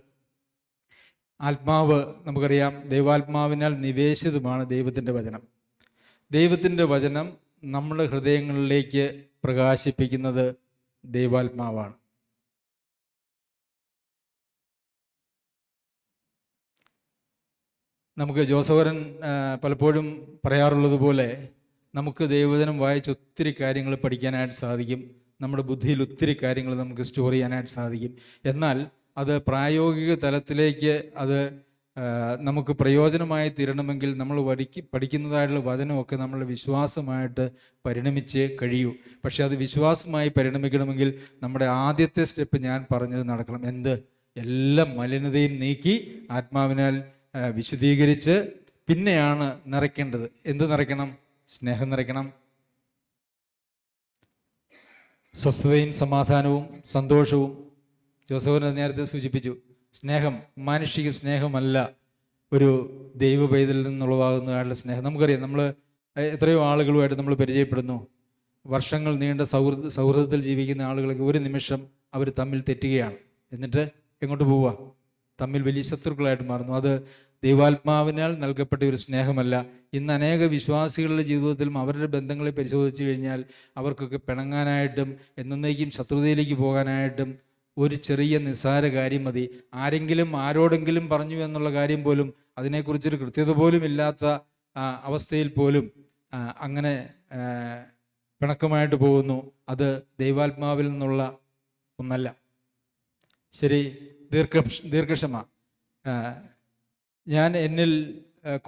ആത്മാവ് നമുക്കറിയാം ദൈവാത്മാവിനാൽ നിവേശിതമാണ് ദൈവത്തിൻ്റെ വചനം. ദൈവത്തിൻ്റെ വചനം നമ്മുടെ ഹൃദയങ്ങളിലേക്ക് പ്രകാശിപ്പിക്കുന്നത് ദൈവാത്മാവാണ്. നമുക്ക് ജോസഫരൻ പലപ്പോഴും പറയാറുള്ളത് പോലെ നമുക്ക് ദൈവവചനം വായിച്ച് ഒത്തിരി കാര്യങ്ങൾ പഠിക്കാനായിട്ട് സാധിക്കും, നമ്മുടെ ബുദ്ധിയിൽ ഒത്തിരി കാര്യങ്ങൾ നമുക്ക് സ്റ്റോർ ചെയ്യാനായിട്ട് സാധിക്കും. എന്നാൽ അത് പ്രായോഗിക തലത്തിലേക്ക് അത് നമുക്ക് പ്രയോജനമായി തീരണമെങ്കിൽ നമ്മൾ പഠിക്കുന്നതായിട്ടുള്ള വചനമൊക്കെ നമ്മളുടെ വിശ്വാസമായിട്ട് പരിണമിച്ച് കഴിയൂ. പക്ഷെ അത് വിശ്വാസമായി പരിണമിക്കണമെങ്കിൽ നമ്മുടെ ആദ്യത്തെ സ്റ്റെപ്പ് ഞാൻ പറഞ്ഞത് നടക്കണം. എല്ലാ മലിനതയും നീക്കി ആത്മാവിനാൽ വിശുദ്ധീകരിച്ച് പിന്നെയാണ് നിറയ്ക്കേണ്ടത്. എന്ത് നിറയ്ക്കണം? സ്നേഹം നിറയ്ക്കണം, സ്വസ്ഥതയും സമാധാനവും സന്തോഷവും. ജോസഫിനെ നേരത്തെ സൂചിപ്പിച്ചു, സ്നേഹം മാനുഷിക സ്നേഹമല്ല, ഒരു ദൈവ പൈതലിൽ നിന്നുളവാകുന്നതായുള്ള സ്നേഹം. നമുക്കറിയാം, നമ്മൾ എത്രയോ ആളുകളുമായിട്ട് നമ്മൾ പരിചയപ്പെടുന്നു, വർഷങ്ങൾ നീണ്ട സൗഹൃദത്തിൽ ജീവിക്കുന്ന ആളുകളൊക്കെ ഒരു നിമിഷം അവർ തമ്മിൽ തെറ്റുകയാണ്, എന്നിട്ട് എങ്ങോട്ട് പോവുക? തമ്മിൽ വലിയ ശത്രുക്കളായിട്ട് മാറുന്നു. അത് ദൈവാത്മാവിനാൽ നൽകപ്പെട്ട ഒരു സ്നേഹമല്ല. ഇന്ന് അനേക വിശ്വാസികളുടെ ജീവിതത്തിലും അവരുടെ ബന്ധങ്ങളെ പരിശോധിച്ചു കഴിഞ്ഞാൽ അവർക്കൊക്കെ പിണങ്ങാനായിട്ടും എന്നേക്കും ശത്രുതയിലേക്ക് പോകാനായിട്ടും ഒരു ചെറിയ നിസ്സാര കാര്യം മതി. ആരെങ്കിലും ആരോടെങ്കിലും പറഞ്ഞു എന്നുള്ള കാര്യം പോലും, അതിനെക്കുറിച്ചൊരു കൃത്യത പോലും ഇല്ലാത്ത അവസ്ഥയിൽ പോലും അങ്ങനെ പിണക്കമായിട്ട് പോകുന്നു. അത് ദൈവാത്മാവിൽ നിന്നുള്ള ഒന്നല്ല. ശരി, ദീർഘക്ഷമ. ഞാൻ എന്നിൽ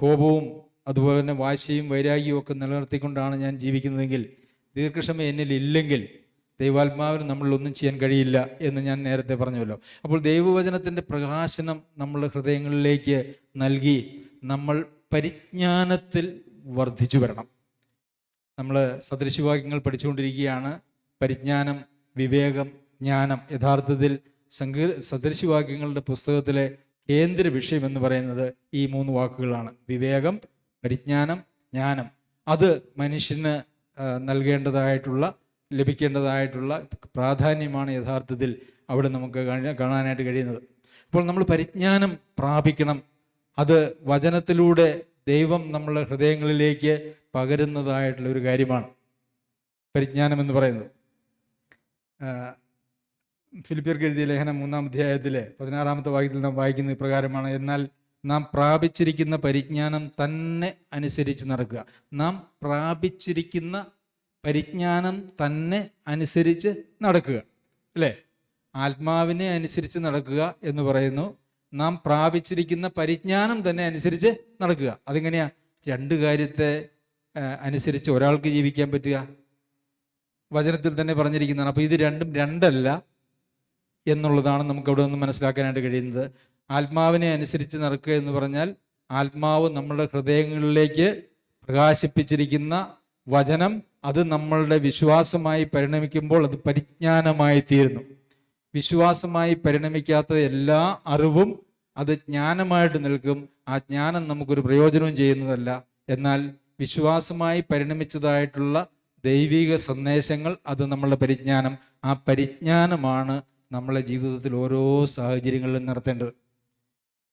കോപവും അതുപോലെ തന്നെ വാശിയും വൈരാഗ്യവും ഒക്കെ നിലനിർത്തിക്കൊണ്ടാണ് ഞാൻ ജീവിക്കുന്നതെങ്കിൽ, ദീർഘക്ഷമ എന്നിൽ ഇല്ലെങ്കിൽ ദൈവാത്മാവിന് നമ്മളിലൊന്നും ചെയ്യാൻ കഴിയില്ല എന്ന് ഞാൻ നേരത്തെ പറഞ്ഞുവല്ലോ. അപ്പോൾ ദൈവവചനത്തിൻ്റെ പ്രകാശനം നമ്മളുടെ ഹൃദയങ്ങളിലേക്ക് നൽകി നമ്മൾ പരിജ്ഞാനത്തിൽ വർദ്ധിച്ചു വരണം. നമ്മൾ സദൃശവാക്യങ്ങൾ പഠിച്ചുകൊണ്ടിരിക്കുകയാണ്. പരിജ്ഞാനം, വിവേകം, ജ്ഞാനം. യഥാർത്ഥത്തിൽ സദൃശവാക്യങ്ങളുടെ പുസ്തകത്തിലെ കേന്ദ്ര വിഷയം എന്ന് പറയുന്നത് ഈ 3 വാക്കുകളാണ്: വിവേകം, പരിജ്ഞാനം, ജ്ഞാനം. അത് മനുഷ്യന് ലഭിക്കേണ്ടതായിട്ടുള്ള പ്രാധാന്യമാണ് യഥാർത്ഥത്തിൽ അവിടെ നമുക്ക് കാണാനായിട്ട് കഴിയുന്നത്. അപ്പോൾ നമ്മൾ പരിജ്ഞാനം പ്രാപിക്കണം. അത് വചനത്തിലൂടെ ദൈവം നമ്മളുടെ ഹൃദയങ്ങളിലേക്ക് പകരുന്നതായിട്ടുള്ള ഒരു കാര്യമാണ് പരിജ്ഞാനം എന്ന് പറയുന്നത്. ഫിലിപ്പിയർക്ക് എഴുതിയ ലേഖനം 3-ാം അധ്യായത്തിലെ 16-ാമത്തെ വാക്യത്തിൽ നാം വായിക്കുന്ന ഇപ്രകാരമാണ്: എന്നാൽ നാം പ്രാപിച്ചിരിക്കുന്ന പരിജ്ഞാനം തന്നെ അനുസരിച്ച് നടക്കുക. നാം പ്രാപിച്ചിരിക്കുന്ന പരിജ്ഞാനം തന്നെ അനുസരിച്ച് നടക്കുക, അല്ലേ? ആത്മാവിനെ അനുസരിച്ച് നടക്കുക എന്ന് പറയുന്നു. നാം പ്രാപിച്ചിരിക്കുന്ന പരിജ്ഞാനം തന്നെ അനുസരിച്ച് നടക്കുക. അതെങ്ങനെയാ 2 കാര്യത്തെ അനുസരിച്ച് ഒരാൾക്ക് ജീവിക്കാൻ പറ്റുക? വചനത്തിൽ തന്നെ പറഞ്ഞിരിക്കുന്നതാണ്. അപ്പോൾ ഇത് രണ്ടും രണ്ടല്ല എന്നുള്ളതാണ് നമുക്ക് അവിടെ നിന്ന് മനസ്സിലാക്കാനായിട്ട് കഴിയുന്നത്. ആത്മാവിനെ അനുസരിച്ച് നടക്കുക എന്ന് പറഞ്ഞാൽ ആത്മാവ് നമ്മളുടെ ഹൃദയങ്ങളിലേക്ക് പ്രകാശിപ്പിച്ചിരിക്കുന്ന വചനം, അത് നമ്മളുടെ വിശ്വാസമായി പരിണമിക്കുമ്പോൾ അത് പരിജ്ഞാനമായി തീരുന്നു. വിശ്വാസമായി പരിണമിക്കാത്ത എല്ലാ അറിവും അത് ജ്ഞാനമായിട്ട് നിൽക്കും. ആ ജ്ഞാനം നമുക്കൊരു പ്രയോജനവും ചെയ്യുന്നതല്ല. എന്നാൽ വിശ്വാസമായി പരിണമിച്ചതായിട്ടുള്ള ദൈവിക സന്ദേശങ്ങൾ, അത് നമ്മളുടെ പരിജ്ഞാനം. ആ പരിജ്ഞാനമാണ് നമ്മളെ ജീവിതത്തിൽ ഓരോ സാഹചര്യങ്ങളിലും നടത്തേണ്ടത്.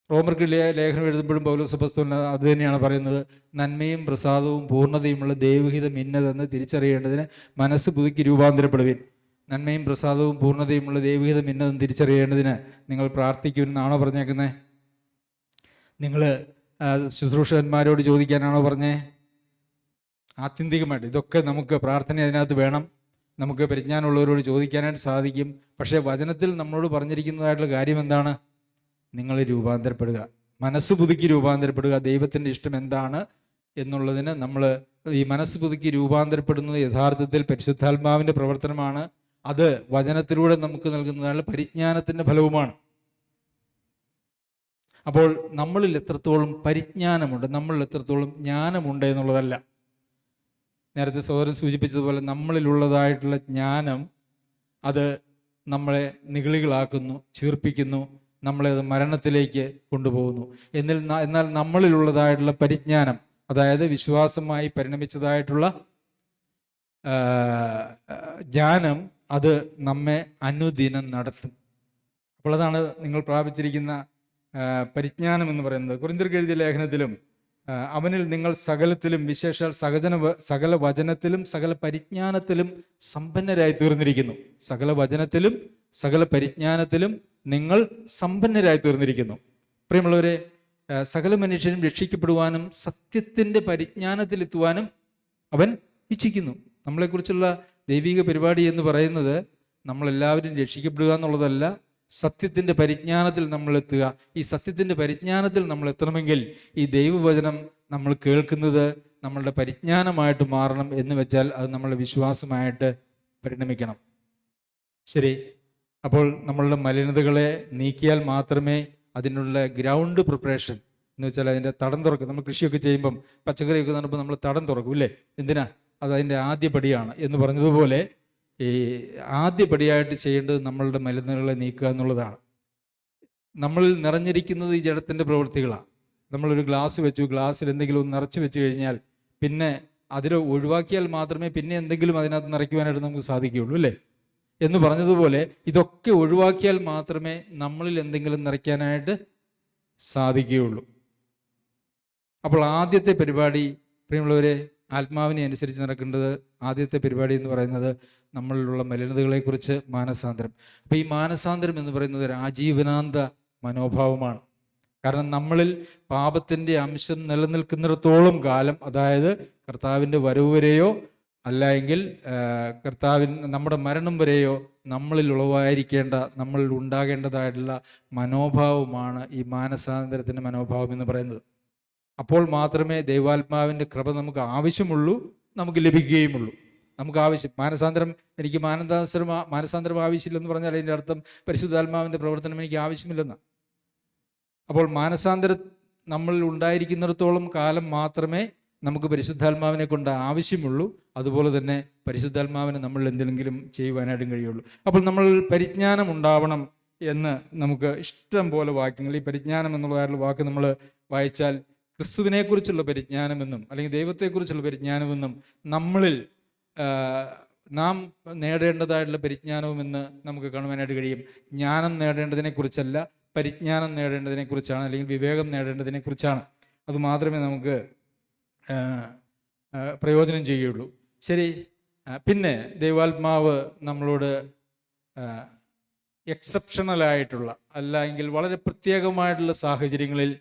റോമർക്ക് ലേഖനം എഴുതുമ്പോഴും പൗലോസ് അപ്പോസ്തലൻ അത് തന്നെയാണ് പറയുന്നത്: നന്മയും പ്രസാദവും പൂർണ്ണതയുമുള്ള ദൈവഹിതം ഇന്നതെന്ന് തിരിച്ചറിയേണ്ടതിന് മനസ്സ് പുതുക്കി രൂപാന്തരപ്പെടുവിൻ. നന്മയും പ്രസാദവും പൂർണ്ണതയുമുള്ള ദൈവഹിതം ഇന്നതെന്ന് തിരിച്ചറിയേണ്ടതിന് നിങ്ങൾ പ്രാർത്ഥിക്കുമെന്നാണോ പറഞ്ഞേക്കുന്നത്? നിങ്ങൾ ശുശ്രൂഷകന്മാരോട് ചോദിക്കാനാണോ പറഞ്ഞേ? ആത്യന്തികമായിട്ട് ഇതൊക്കെ നമുക്ക് പ്രാർത്ഥന അതിനകത്ത് വേണം. നമുക്ക് പരിജ്ഞാനമുള്ളവരോട് ചോദിക്കാനായിട്ട് സാധിക്കും. പക്ഷേ വചനത്തിൽ നമ്മളോട് പറഞ്ഞിരിക്കുന്നതായിട്ടുള്ള കാര്യം എന്താണ്? നിങ്ങൾ രൂപാന്തരപ്പെടുക, മനസ്സ് പുതുക്കി രൂപാന്തരപ്പെടുക. ദൈവത്തിൻ്റെ ഇഷ്ടം എന്താണ് എന്നുള്ളതിന് നമ്മൾ ഈ മനസ്സ് പുതുക്കി രൂപാന്തരപ്പെടുന്നത് യഥാർത്ഥത്തിൽ പരിശുദ്ധാത്മാവിൻ്റെ പ്രവർത്തനമാണ്. അത് വചനത്തിലൂടെ നമുക്ക് നൽകുന്നതായുള്ള പരിജ്ഞാനത്തിൻ്റെ ഫലവുമാണ്. അപ്പോൾ നമ്മളിൽ എത്രത്തോളം പരിജ്ഞാനമുണ്ട്, നമ്മളിൽ എത്രത്തോളം ജ്ഞാനമുണ്ട് എന്നുള്ളതല്ല. നേരത്തെ സഹോദരൻ സൂചിപ്പിച്ചതുപോലെ നമ്മളിലുള്ളതായിട്ടുള്ള ജ്ഞാനം അത് നമ്മളെ നിഗളികളാക്കുന്നു, ചീർപ്പിക്കുന്നു, നമ്മളെ അത് മരണത്തിലേക്ക് കൊണ്ടുപോകുന്നു. എന്നാൽ നമ്മളിലുള്ളതായിട്ടുള്ള പരിജ്ഞാനം, അതായത് വിശ്വാസമായി പരിണമിച്ചതായിട്ടുള്ള ജ്ഞാനം, അത് നമ്മെ അനുദിനം നടത്തും. അപ്പോൾ അതാണ് നിങ്ങൾ പ്രാപിച്ചിരിക്കുന്ന പരിജ്ഞാനം എന്ന് പറയുന്നത്. കൊരിന്ത്യർക്ക് എഴുതിയ ലേഖനത്തിലും അവനിൽ നിങ്ങൾ സകലത്തിലും, വിശേഷാൽ സകല വചനത്തിലും സകല പരിജ്ഞാനത്തിലും സമ്പന്നരായി തീർന്നിരിക്കുന്നു. സകല വചനത്തിലും സകല പരിജ്ഞാനത്തിലും നിങ്ങൾ സമ്പന്നരായി തീർന്നിരിക്കുന്നു. പ്രിയമുള്ളവരെ, സകല മനുഷ്യരും രക്ഷിക്കപ്പെടുവാനും സത്യത്തിൻ്റെ പരിജ്ഞാനത്തിലെത്തുവാനും അവൻ ഇച്ഛിക്കുന്നു. നമ്മളെക്കുറിച്ചുള്ള ദൈവിക പരിപാടി എന്ന് പറയുന്നത് നമ്മളെല്ലാവരും രക്ഷിക്കപ്പെടുക എന്നുള്ളതല്ല, സത്യത്തിൻ്റെ പരിജ്ഞാനത്തിൽ നമ്മൾ എത്തുക. ഈ സത്യത്തിൻ്റെ പരിജ്ഞാനത്തിൽ നമ്മൾ എത്തണമെങ്കിൽ ഈ ദൈവവചനം നമ്മൾ കേൾക്കുന്നത് നമ്മളുടെ പരിജ്ഞാനമായിട്ട് മാറണം. എന്ന് വെച്ചാൽ അത് നമ്മളുടെ വിശ്വാസമായിട്ട് പരിണമിക്കണം. ശരി, അപ്പോൾ നമ്മളുടെ മലിനതകളെ നീക്കിയാൽ മാത്രമേ അതിനുള്ള ഗ്രൗണ്ട് പ്രിപ്പറേഷൻ എന്ന് വെച്ചാൽ അതിൻ്റെ തടം തുറക്കും. നമ്മൾ കൃഷിയൊക്കെ ചെയ്യുമ്പം പച്ചക്കറിയൊക്കെ നടുമ്പോൾ നമ്മൾ തടം തുറക്കും, ഇല്ലേ? എന്തിനാ? അത് അതിൻ്റെ ആദ്യപടിയാണ് എന്ന് പറഞ്ഞതുപോലെ ഈ ആദ്യപടിയായിട്ട് ചെയ്യേണ്ടത് നമ്മളുടെ മലിനതകളെ നീക്കുക എന്നുള്ളതാണ്. നമ്മളിൽ നിറഞ്ഞിരിക്കുന്നത് ഈ ജഡത്തിൻ്റെ പ്രവൃത്തികളാണ്. നമ്മളൊരു ഗ്ലാസ് വെച്ചു, ഗ്ലാസ്സിൽ എന്തെങ്കിലും ഒന്ന് നിറച്ച് വെച്ച് കഴിഞ്ഞാൽ പിന്നെ അതിൽ ഒഴിവാക്കിയാൽ മാത്രമേ പിന്നെ എന്തെങ്കിലും അതിനകത്ത് നിറയ്ക്കുവാനായിട്ട് നമുക്ക് സാധിക്കുകയുള്ളൂ, അല്ലേ? എന്ന് പറഞ്ഞതുപോലെ ഇതൊക്കെ ഒഴിവാക്കിയാൽ മാത്രമേ നമ്മളിൽ എന്തെങ്കിലും നിറയ്ക്കാനായിട്ട് സാധിക്കുകയുള്ളൂ. അപ്പോൾ ആദ്യത്തെ പരിപാടി, പ്രിയമുള്ളവരെ, ആത്മാവിനെ അനുസരിച്ച് നടക്കേണ്ടത് ആദ്യത്തെ പരിപാടി എന്ന് പറയുന്നത് നമ്മളിലുള്ള മലിനതകളെക്കുറിച്ച് മാനസാന്തരം. അപ്പോൾ ഈ മാനസാന്തരം എന്ന് പറയുന്നത് ഒരു ആജീവനാന്ത മനോഭാവമാണ്. കാരണം നമ്മളിൽ പാപത്തിൻ്റെ അംശം നിലനിൽക്കുന്നിടത്തോളം കാലം, അതായത് കർത്താവിൻ്റെ വരവ് വരെയോ അല്ലെങ്കിൽ നമ്മുടെ മരണം വരെയോ നമ്മളിൽ ഉളവായിരിക്കേണ്ട, നമ്മളിൽ ഉണ്ടാകേണ്ടതായിട്ടുള്ള മനോഭാവമാണ് ഈ മാനസാന്തരത്തിൻ്റെ മനോഭാവം എന്ന് പറയുന്നത്. അപ്പോൾ മാത്രമേ ദൈവാത്മാവിൻ്റെ കൃപ നമുക്ക് ആവശ്യമുള്ളൂ, നമുക്ക് ലഭിക്കുകയുമുള്ളൂ. നമുക്ക് ആവശ്യം മാനസാന്തരം, എനിക്ക് മാനസാന്തരം ആവശ്യമില്ലെന്ന് പറഞ്ഞാൽ അതിൻ്റെ അർത്ഥം പരിശുദ്ധാത്മാവിൻ്റെ പ്രവർത്തനം എനിക്ക് ആവശ്യമില്ലെന്നാണ്. അപ്പോൾ മാനസാന്തരം നമ്മൾ ഉണ്ടായിരിക്കുന്നിടത്തോളം കാലം മാത്രമേ നമുക്ക് പരിശുദ്ധാത്മാവിനെ കൊണ്ട് ആവശ്യമുള്ളൂ. അതുപോലെ തന്നെ പരിശുദ്ധാത്മാവിനെ നമ്മൾ എന്തെങ്കിലും ചെയ്യുവാനായിട്ടും കഴിയുള്ളൂ. അപ്പോൾ നമ്മൾ പരിജ്ഞാനം ഉണ്ടാവണം എന്ന് നമുക്ക് ഇഷ്ടം പോലെ വാക്യങ്ങൾ, ഈ പരിജ്ഞാനം എന്നുള്ളതായിട്ടുള്ള വാക്ക് നമ്മൾ വായിച്ചാൽ ക്രിസ്തുവിനെക്കുറിച്ചുള്ള പരിജ്ഞാനമെന്നും അല്ലെങ്കിൽ ദൈവത്തെക്കുറിച്ചുള്ള പരിജ്ഞാനമെന്നും നമ്മളിൽ നാം നേടേണ്ടതായിട്ടുള്ള പരിജ്ഞാനവുമെന്ന് നമുക്ക് കാണുവാനായിട്ട് കഴിയും. ജ്ഞാനം നേടേണ്ടതിനെക്കുറിച്ചല്ല, പരിജ്ഞാനം നേടേണ്ടതിനെക്കുറിച്ചാണ്, അല്ലെങ്കിൽ വിവേകം നേടേണ്ടതിനെക്കുറിച്ചാണ്. അതുമാത്രമേ നമുക്ക് പ്രയോജനം ചെയ്യുകയുള്ളൂ. ശരി, പിന്നെ ദൈവാത്മാവ് നമ്മളോട് എക്സെപ്ഷണലായിട്ടുള്ള, അല്ലെങ്കിൽ വളരെ പ്രത്യേകമായിട്ടുള്ള സാഹചര്യങ്ങളിൽ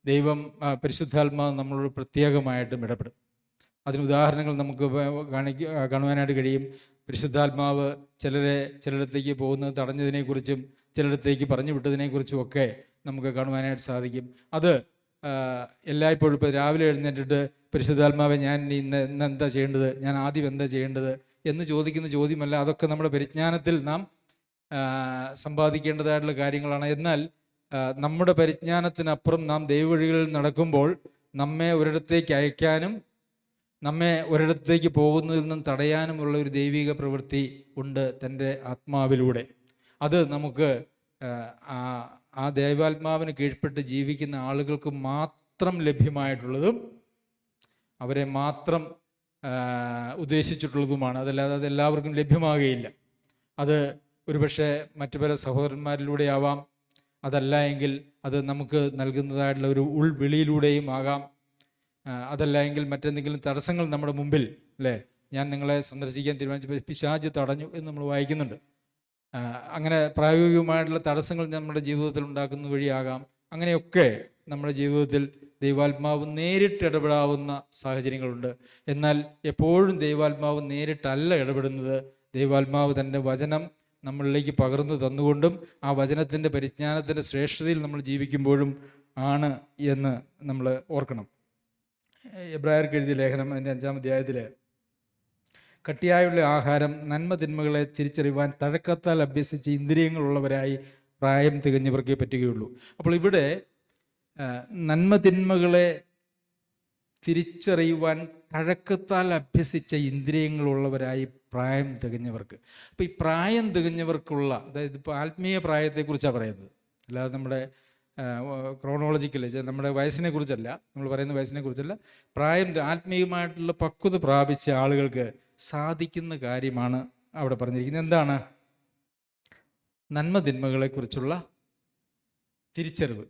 ദൈവം പരിശുദ്ധാത്മാവ് നമ്മളോട് പ്രത്യേകമായിട്ടും ഇടപെടും. അതിന് ഉദാഹരണങ്ങൾ നമുക്ക് കാണുവാനായിട്ട് കഴിയും. പരിശുദ്ധാത്മാവ് ചിലയിടത്തേക്ക് പോകുന്നത് തടഞ്ഞതിനെക്കുറിച്ചും ചിലയിടത്തേക്ക് പറഞ്ഞു വിട്ടതിനെക്കുറിച്ചും ഒക്കെ നമുക്ക് കാണുവാനായിട്ട് സാധിക്കും. അത് എല്ലായ്പ്പോഴും ഇപ്പോൾ രാവിലെ എഴുന്നേറ്റിട്ട് പരിശുദ്ധാത്മാവെ ഞാൻ ഇന്ന് എന്താ ചെയ്യേണ്ടത്, ഞാൻ ആദ്യം എന്താ ചെയ്യേണ്ടത് എന്ന് ചോദിക്കുന്ന ചോദ്യമല്ല. അതൊക്കെ നമ്മുടെ പരിജ്ഞാനത്തിൽ നാം സമ്പാദിക്കേണ്ടതായിട്ടുള്ള കാര്യങ്ങളാണ്. എന്നാൽ നമ്മുടെ പരിജ്ഞാനത്തിനപ്പുറം നാം ദൈവവഴികളിൽ നടക്കുമ്പോൾ നമ്മെ ഒരിടത്തേക്ക് അയക്കാനും നമ്മെ ഒരിടത്തേക്ക് പോകുന്നതിൽ നിന്നും തടയാനുമുള്ള ഒരു ദൈവിക പ്രവൃത്തി ഉണ്ട് തൻ്റെ ആത്മാവിലൂടെ. അത് നമുക്ക് ആ ദൈവാത്മാവിന് കീഴ്പ്പെട്ട് ജീവിക്കുന്ന ആളുകൾക്ക് മാത്രം ലഭ്യമായിട്ടുള്ളതും അവരെ മാത്രം ഉദ്ദേശിച്ചിട്ടുള്ളതുമാണ്. അതല്ലാതെ അത് എല്ലാവർക്കും ലഭ്യമാകുകയില്ല. അത് ഒരുപക്ഷെ മറ്റു പല സഹോദരന്മാരിലൂടെ ആവാം, അതല്ല എങ്കിൽ അത് നമുക്ക് നൽകുന്നതായിട്ടുള്ള ഒരു ഉൾവിളിയിലൂടെയും ആകാം, അതല്ല എങ്കിൽ മറ്റെന്തെങ്കിലും തടസ്സങ്ങൾ നമ്മുടെ മുമ്പിൽ, അല്ലേ, ഞാൻ നിങ്ങളെ സന്ദർശിക്കാൻ തീരുമാനിച്ചപ്പോൾ പിശാച് തടഞ്ഞു എന്ന് നമ്മൾ വായിക്കുന്നുണ്ട്. അങ്ങനെ പ്രായോഗികമായിട്ടുള്ള തടസ്സങ്ങൾ നമ്മുടെ ജീവിതത്തിൽ ഉണ്ടാക്കുന്ന വഴിയാകാം. അങ്ങനെയൊക്കെ നമ്മുടെ ജീവിതത്തിൽ ദൈവാത്മാവ് നേരിട്ട് ഇടപെടാവുന്ന സാഹചര്യങ്ങളുണ്ട്. എന്നാൽ എപ്പോഴും ദൈവാത്മാവ് നേരിട്ടല്ല ഇടപെടുന്നത്. ദൈവാത്മാവ് തൻ്റെ വചനം നമ്മളിലേക്ക് പകർന്നു തന്നുകൊണ്ടും ആ വചനത്തിൻ്റെ പരിജ്ഞാനത്തിൻ്റെ ശ്രേഷ്ഠതയിൽ നമ്മൾ ജീവിക്കുമ്പോഴും ആണ് എന്ന് നമ്മൾ ഓർക്കണം. എബ്രായർക്ക് എഴുതിയ ലേഖനം അതിൻ്റെ 5-ാം അധ്യായത്തിൽ കട്ടിയായുള്ള ആഹാരം നന്മ തിന്മകളെ തിരിച്ചറിയുവാൻ തഴക്കത്താൽ അഭ്യസിച്ച് ഇന്ദ്രിയങ്ങളുള്ളവരായി പ്രായം തികഞ്ഞവർക്കേ പറ്റുകയുള്ളൂ. അപ്പോൾ ഇവിടെ നന്മ തിന്മകളെ തിരിച്ചറിയുവാൻ തഴക്കത്താൽ അഭ്യസിച്ച ഇന്ദ്രിയങ്ങളുള്ളവരായി പ്രായം തികഞ്ഞവർക്ക്. അപ്പോൾ ഈ പ്രായം തികഞ്ഞവർക്കുള്ള, അതായത് ഇപ്പോൾ ആത്മീയ പ്രായത്തെക്കുറിച്ചാണ് പറയുന്നത്, അല്ലാതെ നമ്മുടെ ക്രോണോളജിക്കൽ നമ്മുടെ വയസ്സിനെ കുറിച്ചല്ല, നമ്മൾ പറയുന്ന വയസ്സിനെ കുറിച്ചല്ല. പ്രായം ആത്മീയമായിട്ടുള്ള പക്വത പ്രാപിച്ച ആളുകൾക്ക് സാധിക്കുന്ന കാര്യമാണ് അവിടെ പറഞ്ഞിരിക്കുന്നത്. എന്താണ്? നന്മ തിന്മകളെക്കുറിച്ചുള്ള തിരിച്ചറിവ്,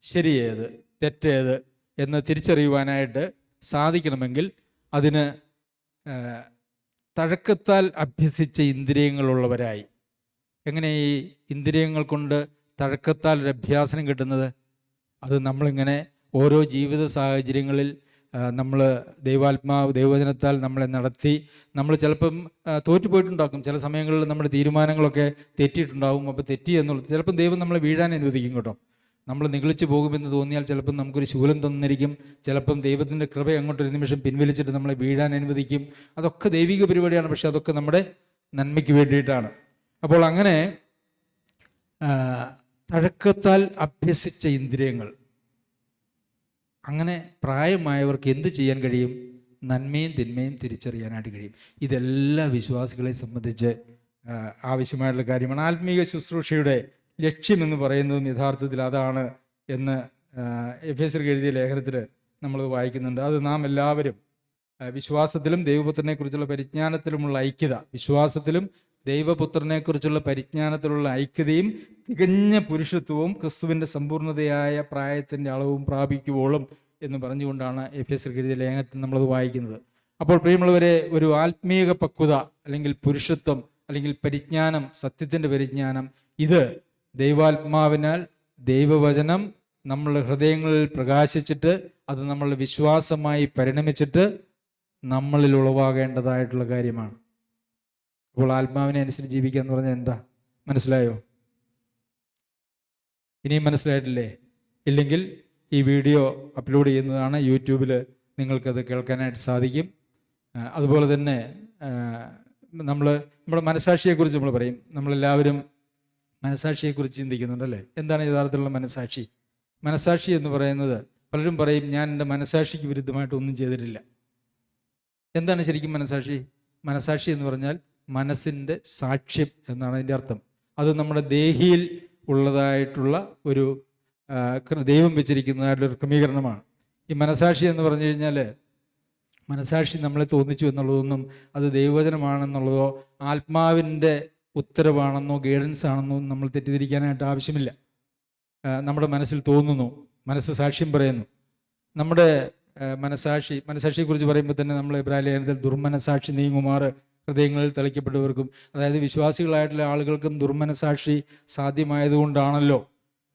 ശരിയേത് തെറ്റേത് എന്ന് തിരിച്ചറിയുവാനായിട്ട് സാധിക്കണമെങ്കിൽ അതിന് തഴക്കത്താൽ അഭ്യസിച്ച ഇന്ദ്രിയങ്ങളുള്ളവരായി. എങ്ങനെ ഈ ഇന്ദ്രിയങ്ങൾ കൊണ്ട് തഴക്കത്താൽ ഒരു അഭ്യാസനം കിട്ടുന്നത്? അത് നമ്മളിങ്ങനെ ഓരോ ജീവിത സാഹചര്യങ്ങളിൽ നമ്മൾ ദൈവവചനത്താൽ നമ്മളെ നടത്തി, നമ്മൾ ചിലപ്പം തോറ്റുപോയിട്ടുണ്ടാക്കും. ചില സമയങ്ങളിൽ നമ്മുടെ തീരുമാനങ്ങളൊക്കെ തെറ്റിയിട്ടുണ്ടാകും. അപ്പോൾ തെറ്റി എന്നുള്ളത് ചിലപ്പം ദൈവം നമ്മളെ വീഴാൻ അനുവദിക്കും കേട്ടോ. നമ്മൾ നിഗളിച്ചു പോകുമെന്ന് തോന്നിയാൽ ചിലപ്പം നമുക്കൊരു ശൂലം തന്നിരിക്കും. ചിലപ്പം ദൈവത്തിൻ്റെ കൃപ അങ്ങോട്ടൊരു നിമിഷം പിൻവലിച്ചിട്ട് നമ്മളെ വീഴാൻ അനുവദിക്കും. അതൊക്കെ ദൈവിക പരിപാടിയാണ്, പക്ഷെ അതൊക്കെ നമ്മുടെ നന്മയ്ക്ക് വേണ്ടിയിട്ടാണ്. അപ്പോൾ അങ്ങനെ തഴക്കത്താൽ അഭ്യസിച്ച ഇന്ദ്രിയങ്ങൾ, അങ്ങനെ പ്രായമായവർക്ക് എന്ത് ചെയ്യാൻ കഴിയും? നന്മയും തിന്മയും തിരിച്ചറിയാനായിട്ട് കഴിയും. ഇതെല്ലാ വിശ്വാസികളെ സംബന്ധിച്ച് ആവശ്യമായിട്ടുള്ള കാര്യമാണ്. ആത്മീയ ശുശ്രൂഷയുടെ ലക്ഷ്യമെന്ന് പറയുന്നതും യഥാർത്ഥത്തിൽ അതാണ് എന്ന് എഫേസ്യർക്ക് എഴുതിയ ലേഖനത്തിൽ നമ്മൾ വായിക്കുന്നുണ്ട്. അത് നാം എല്ലാവരും വിശ്വാസത്തിലും ദൈവപുത്രനെ കുറിച്ചുള്ള പരിജ്ഞാനത്തിലുമുള്ള ഐക്യത, വിശ്വാസത്തിലും ദൈവപുത്രനെക്കുറിച്ചുള്ള പരിജ്ഞാനത്തിലുള്ള ഐക്യതയും തികഞ്ഞ പുരുഷത്വവും ക്രിസ്തുവിൻ്റെ സമ്പൂർണ്ണതയായ പ്രായത്തിൻ്റെ അളവും പ്രാപിക്കുവോളും എന്ന് പറഞ്ഞുകൊണ്ടാണ് എഫേസ്യർക്ക് എഴുതിയ ലേഖനത്തിൽ നമ്മളത് വായിക്കുന്നത്. അപ്പോൾ പ്രിയമുള്ളവരെ, ഒരു ആത്മീയ പക്വത അല്ലെങ്കിൽ പുരുഷത്വം അല്ലെങ്കിൽ പരിജ്ഞാനം, സത്യത്തിൻ്റെ പരിജ്ഞാനം, ഇത് ദൈവാത്മാവിനാൽ ദൈവവചനം നമ്മളുടെ ഹൃദയങ്ങളിൽ പ്രകാശിച്ചിട്ട് അത് നമ്മളുടെ വിശ്വാസമായി പരിണമിച്ചിട്ട് നമ്മളിൽ ഉളവാകേണ്ടതായിട്ടുള്ള കാര്യമാണ്. അപ്പോൾ ആത്മാവിനെ അനുസരിച്ച് ജീവിക്കുക എന്ന് പറഞ്ഞാൽ എന്താ? മനസ്സിലായോ? ഇനിയും മനസ്സിലായിട്ടില്ലേ? ഇല്ലെങ്കിൽ ഈ വീഡിയോ അപ്ലോഡ് ചെയ്യുന്നതാണ്. യൂട്യൂബിൽ നിങ്ങൾക്കത് കേൾക്കാനായിട്ട് സാധിക്കും. അതുപോലെ തന്നെ നമ്മുടെ മനസാക്ഷിയെക്കുറിച്ച് നമ്മൾ പറയും. നമ്മളെല്ലാവരും മനസാക്ഷിയെക്കുറിച്ച് ചിന്തിക്കുന്നുണ്ടല്ലേ? എന്താണ് യഥാർത്ഥത്തിലുള്ള മനസാക്ഷി? മനസാക്ഷി എന്ന് പറയുന്നത്, പലരും പറയും ഞാൻ എൻ്റെ മനസാക്ഷിക്ക് വിരുദ്ധമായിട്ട് ഒന്നും ചെയ്തിട്ടില്ല. എന്താണ് ശരിക്കും മനസാക്ഷി? മനസാക്ഷി എന്ന് പറഞ്ഞാൽ മനസ്സിൻ്റെ സാക്ഷ്യം എന്നാണ് അതിൻ്റെ അർത്ഥം. അത് നമ്മുടെ ദേഹിയിൽ ഉള്ളതായിട്ടുള്ള ഒരു ദൈവം വെച്ചിരിക്കുന്നതായിട്ടുള്ളൊരു ക്രമീകരണമാണ്. ഈ മനസാക്ഷി എന്ന് പറഞ്ഞു കഴിഞ്ഞാൽ, മനസാക്ഷി നമ്മളെ തോന്നിച്ചു എന്നുള്ളതൊന്നും അത് ദൈവവചനമാണെന്നുള്ളതോ ആത്മാവിൻ്റെ ഉത്തരവാണെന്നോ ഗൈഡൻസ് ആണെന്നോ നമ്മൾ തെറ്റിദ്ധരിക്കാനായിട്ട് ആവശ്യമില്ല. നമ്മുടെ മനസ്സിൽ തോന്നുന്നു, മനസ്സ് സാക്ഷ്യം പറയുന്നു. നമ്മുടെ മനസാക്ഷിയെക്കുറിച്ച് പറയുമ്പോൾ തന്നെ നമ്മൾ എബ്രായ ലേഖനത്തിൽ ദുർമനസാക്ഷി നീങ്ങുമാർ ഹൃദയങ്ങളിൽ തളിക്കപ്പെട്ടവർക്കും, അതായത് വിശ്വാസികളായിട്ടുള്ള ആളുകൾക്കും ദുർമനസാക്ഷി സാധ്യമായതുകൊണ്ടാണല്ലോ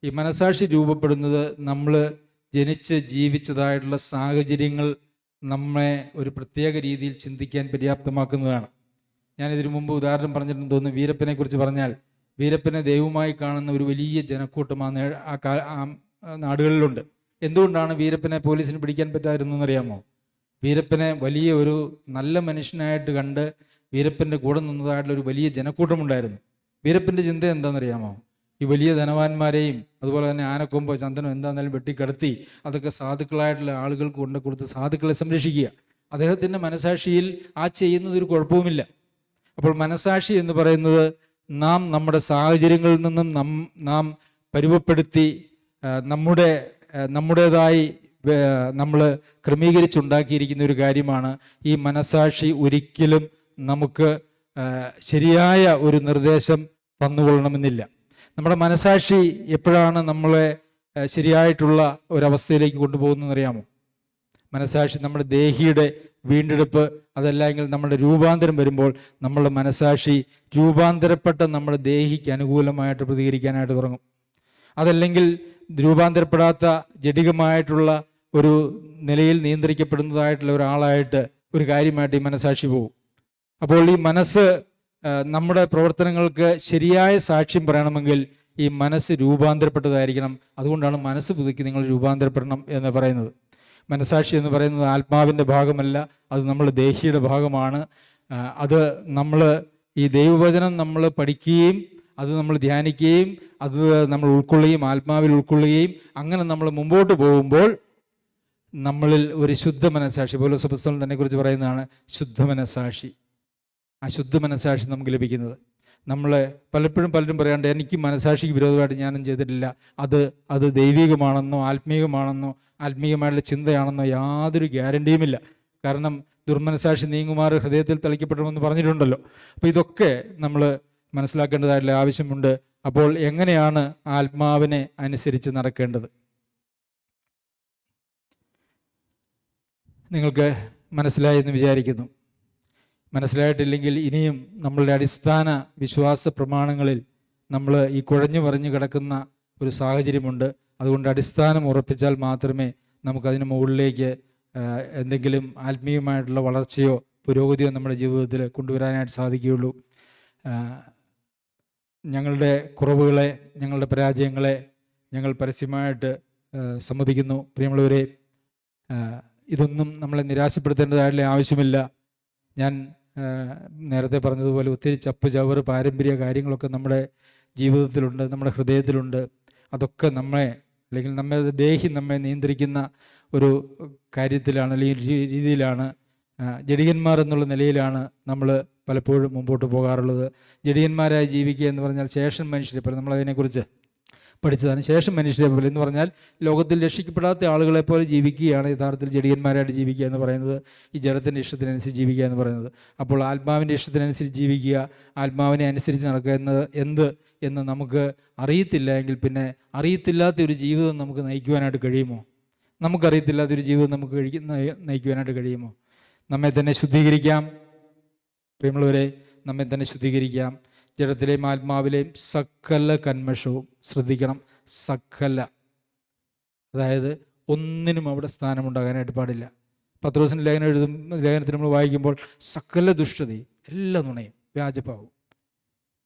ഈ മനസാക്ഷി രൂപപ്പെടുന്നത്. നമ്മൾ ജനിച്ച് ജീവിച്ചതായിട്ടുള്ള സാഹചര്യങ്ങൾ നമ്മെ ഒരു പ്രത്യേക രീതിയിൽ ചിന്തിക്കാൻ പര്യാപ്തമാക്കുന്നതാണ്. ഞാനിതിനു മുമ്പ് ഉദാഹരണം പറഞ്ഞിട്ടുണ്ടെന്ന് തോന്നുന്നു. വീരപ്പനെ കുറിച്ച് പറഞ്ഞാൽ, വീരപ്പനെ ദൈവമായി കാണുന്ന ഒരു വലിയ ജനക്കൂട്ടം ആ നാടുകളിലുണ്ട്. എന്തുകൊണ്ടാണ് വീരപ്പനെ പോലീസിന് പിടിക്കാൻ പറ്റാതിരുന്നു എന്നറിയാമോ? വീരപ്പനെ വലിയ ഒരു നല്ല മനുഷ്യനായിട്ട് കണ്ട് വീരപ്പൻ്റെ കൂടെ നിന്നതായിട്ടുള്ള ഒരു വലിയ ജനക്കൂട്ടമുണ്ടായിരുന്നു. വീരപ്പൻ്റെ ചിന്ത എന്താണെന്നറിയാമോ? ഈ വലിയ ധനവാന്മാരെയും അതുപോലെ തന്നെ ആനക്കൊമ്പോ ചന്ദനം എന്താണെന്നാലും വെട്ടിക്കടത്തി അതൊക്കെ സാധുക്കളായിട്ടുള്ള ആളുകൾക്ക് കൊണ്ട് കൊടുത്ത് സാധുക്കളെ സംരക്ഷിക്കുക. അദ്ദേഹത്തിൻ്റെ മനസാക്ഷിയിൽ ആ ചെയ്യുന്നതൊരു കുഴപ്പവുമില്ല. അപ്പോൾ മനസാക്ഷി എന്ന് പറയുന്നത് നാം നമ്മുടെ സാഹചര്യങ്ങളിൽ നിന്നും നാം പരുവപ്പെടുത്തി നമ്മുടേതായി നമ്മൾ ക്രമീകരിച്ചുണ്ടാക്കിയിരിക്കുന്ന ഒരു കാര്യമാണ്. ഈ മനസാക്ഷി ഒരിക്കലും നമുക്ക് ശരിയായ ഒരു നിർദ്ദേശം തന്നുകൊള്ളണമെന്നില്ല. നമ്മുടെ മനസാക്ഷി എപ്പോഴാണ് നമ്മളെ ശരിയായിട്ടുള്ള ഒരവസ്ഥയിലേക്ക് കൊണ്ടുപോകുന്നതെന്ന് അറിയാമോ? മനസാക്ഷി നമ്മുടെ ദേഹിയുടെ വീണ്ടെടുപ്പ്, അതല്ലെങ്കിൽ നമ്മുടെ രൂപാന്തരം വരുമ്പോൾ നമ്മളുടെ മനസാക്ഷി രൂപാന്തരപ്പെട്ട നമ്മുടെ ദേഹിക്ക് അനുകൂലമായിട്ട് പ്രതികരിക്കാനായിട്ട് തുടങ്ങും. അതല്ലെങ്കിൽ രൂപാന്തരപ്പെടാത്ത ജഡികമായിട്ടുള്ള ഒരു നിലയിൽ നിയന്ത്രിക്കപ്പെടുന്നതായിട്ടുള്ള ഒരാളായിട്ട് ഒരു കാര്യമായിട്ട് ഈ മനസാക്ഷി പോകും. അപ്പോൾ ഈ മനസ്സ് നമ്മുടെ പ്രവർത്തനങ്ങൾക്ക് ശരിയായ സാക്ഷ്യം പറയണമെങ്കിൽ ഈ മനസ്സ് രൂപാന്തരപ്പെട്ടതായിരിക്കണം. അതുകൊണ്ടാണ് മനസ്സ് പുതുക്കി നിങ്ങൾ രൂപാന്തരപ്പെടണം എന്ന് പറയുന്നത്. മനസാക്ഷി എന്ന് പറയുന്നത് ആത്മാവിൻ്റെ ഭാഗമല്ല, അത് നമ്മൾ ദേഹിയുടെ ഭാഗമാണ്. അത് നമ്മൾ ഈ ദൈവവചനം നമ്മൾ പഠിക്കുകയും അത് നമ്മൾ ധ്യാനിക്കുകയും അത് നമ്മൾ ഉൾക്കൊള്ളുകയും ആത്മാവിൽ ഉൾക്കൊള്ളുകയും അങ്ങനെ നമ്മൾ മുമ്പോട്ട് പോകുമ്പോൾ നമ്മളിൽ ഒരു ശുദ്ധ മനസാക്ഷി, പൗലോസ് അപ്പോസ്തലൻ തന്നെ കുറിച്ച് പറയുന്നതാണ് ശുദ്ധ മനസാക്ഷി. ആ ശുദ്ധ മനസാക്ഷി നമുക്ക് ലഭിക്കുന്നത്, പലരും പറയാണ്ട് എനിക്ക് മനസാക്ഷിക്ക് വിരോധമായിട്ട് ഞാനും ചെയ്തിട്ടില്ല, അത് ദൈവികമാണെന്നോ ആത്മീയമായിട്ടുള്ള ചിന്തയാണെന്നോ യാതൊരു ഗ്യാരണ്ടിയുമില്ല. കാരണം ദുർമനസാക്ഷി നീങ്ങുമാർ ഹൃദയത്തിൽ തളിക്കപ്പെടുമെന്ന് പറഞ്ഞിട്ടുണ്ടല്ലോ. അപ്പോൾ ഇതൊക്കെ നമ്മൾ മനസ്സിലാക്കേണ്ടതായിട്ടുള്ള ആവശ്യമുണ്ട്. അപ്പോൾ എങ്ങനെയാണ് ആത്മാവിനെ അനുസരിച്ച് നടക്കേണ്ടത്? നിങ്ങൾക്ക് മനസ്സിലായി എന്ന് വിചാരിക്കുന്നു. മനസ്സിലായിട്ടില്ലെങ്കിൽ ഇനിയും നമ്മളുടെ അടിസ്ഥാന വിശ്വാസ പ്രമാണങ്ങളിൽ നമ്മൾ ഈ കുഴഞ്ഞു മറിഞ്ഞു കിടക്കുന്ന ഒരു സാഹചര്യമുണ്ട്. അതുകൊണ്ട് അടിസ്ഥാനം ഉറപ്പിച്ചാൽ മാത്രമേ നമുക്കതിന് മുകളിലേക്ക് എന്തെങ്കിലും ആത്മീയമായിട്ടുള്ള വളർച്ചയോ പുരോഗതിയോ നമ്മുടെ ജീവിതത്തിൽ കൊണ്ടുവരാനായിട്ട് സാധിക്കുകയുള്ളൂ. ഞങ്ങളുടെ കുറവുകളെ, ഞങ്ങളുടെ പരാജയങ്ങളെ ഞങ്ങൾ പരസ്യമായിട്ട് സമ്മതിക്കുന്നു. പ്രിയമുള്ളവരെ, ഇതൊന്നും നമ്മളെ നിരാശപ്പെടുത്തേണ്ടതായിട്ടുള്ള ആവശ്യമില്ല. ഞാൻ നേരത്തെ പറഞ്ഞതുപോലെ ഒത്തിരി ചപ്പ് ചവറ് പാരമ്പര്യ കാര്യങ്ങളൊക്കെ നമ്മുടെ ജീവിതത്തിലുണ്ട്, നമ്മുടെ ഹൃദയത്തിലുണ്ട്. അതൊക്കെ നമ്മുടെ ദേഹി നമ്മെ നിയന്ത്രിക്കുന്ന ഒരു കാര്യത്തിലാണ്, അല്ലെങ്കിൽ രീതിയിലാണ്. ജഡികന്മാർ എന്നുള്ള നിലയിലാണ് നമ്മൾ പലപ്പോഴും മുമ്പോട്ട് പോകാറുള്ളത്. ജഡികന്മാരായി ജീവിക്കുക എന്ന് പറഞ്ഞാൽ ശേഷൻ മനുഷ്യരെ പോലെ, നമ്മളതിനെക്കുറിച്ച് പഠിച്ചതാണ്. ശേഷം മനുഷ്യരെ പോലെ എന്ന് പറഞ്ഞാൽ ലോകത്തിൽ രക്ഷിക്കപ്പെടാത്ത ആളുകളെ പോലെ ജീവിക്കുകയാണ് യഥാർത്ഥത്തിൽ ജഡികന്മാരായിട്ട് ജീവിക്കുക എന്ന് പറയുന്നത്. ഈ ജഡത്തിൻ്റെ ഇഷ്ടത്തിനനുസരിച്ച് ജീവിക്കുക എന്ന് പറയുന്നത്. അപ്പോൾ ആത്മാവിൻ്റെ ഇഷ്ടത്തിനനുസരിച്ച് ജീവിക്കുക, ആത്മാവിനെ അനുസരിച്ച് നടക്കുക എന്ന് നമുക്ക് അറിയത്തില്ല എങ്കിൽ പിന്നെ അറിയത്തില്ലാത്തൊരു ജീവിതം നമുക്ക് നയിക്കുവാനായിട്ട് കഴിയുമോ? നമുക്കറിയത്തില്ലാത്തൊരു ജീവിതം നമുക്ക് നയിക്കുവാനായിട്ട് കഴിയുമോ? നമ്മെ തന്നെ ശുദ്ധീകരിക്കാം. പ്രിയമുള്ളവരെ, നമ്മെ തന്നെ ശുദ്ധീകരിക്കാം. ജഡത്തിലെയും ആത്മാവിലെയും സകല കന്മഷവും ശ്രദ്ധിക്കണം. സകല, അതായത് ഒന്നിനും അവിടെ സ്ഥാനമുണ്ടാകാനായിട്ട് പാടില്ല. പത്രോസിൻ്റെ ലേഖനത്തിൽ നമ്മൾ വായിക്കുമ്പോൾ സകല ദുഷ്ടതയും എല്ലാ നുണയും വ്യാജഭാവവും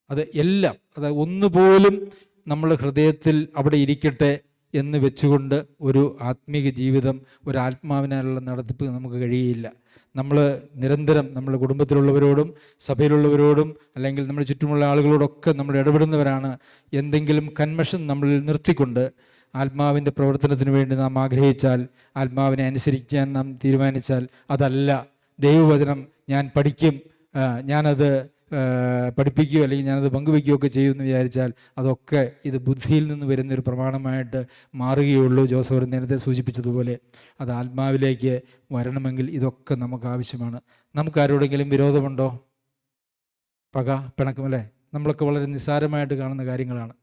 അത് എല്ലാം, അതായത് ഒന്നുപോലും നമ്മൾ ഹൃദയത്തിൽ അവിടെ ഇരിക്കട്ടെ എന്ന് വെച്ചുകൊണ്ട് ഒരു ആത്മീക ജീവിതം, ഒരു ആത്മാവിനാലുള്ള നടത്തിപ്പ് നമുക്ക് കഴിയുകയില്ല. നമ്മൾ നിരന്തരം നമ്മുടെ കുടുംബത്തിലുള്ളവരോടും സഭയിലുള്ളവരോടും അല്ലെങ്കിൽ നമ്മുടെ ചുറ്റുമുള്ള ആളുകളോടൊക്കെ നമ്മൾ ഇടപെടുന്നവരാണ്. എന്തെങ്കിലും കന്മഷം നമ്മളിൽ നിർത്തിക്കൊണ്ട് ആത്മാവിൻ്റെ പ്രവർത്തനത്തിന് വേണ്ടി നാം ആഗ്രഹിച്ചാൽ, ആത്മാവിനെ അനുസരിക്കാൻ നാം തീരുമാനിച്ചാൽ, അതല്ല ദൈവവചനം ഞാൻ പഠിക്കും, ഞാനത് പഠിപ്പിക്കുകയോ അല്ലെങ്കിൽ ഞാനത് പങ്കുവയ്ക്കുകയൊക്കെ ചെയ്യുമെന്ന് വിചാരിച്ചാൽ അതൊക്കെ ഇത് ബുദ്ധിയിൽ നിന്ന് വരുന്നൊരു പ്രമാണമായിട്ട് മാറുകയുള്ളൂ. ജോസഫ് നേരത്തെ സൂചിപ്പിച്ചതുപോലെ അത് ആത്മാവിലേക്ക് വരണമെങ്കിൽ ഇതൊക്കെ നമുക്ക് ആവശ്യമാണ്. നമുക്കാരോടെങ്കിലും വിരോധമുണ്ടോ? പക, പിണക്കമല്ലേ? നമ്മളൊക്കെ വളരെ നിസ്സാരമായിട്ട് കാണുന്ന കാര്യങ്ങളാണ്.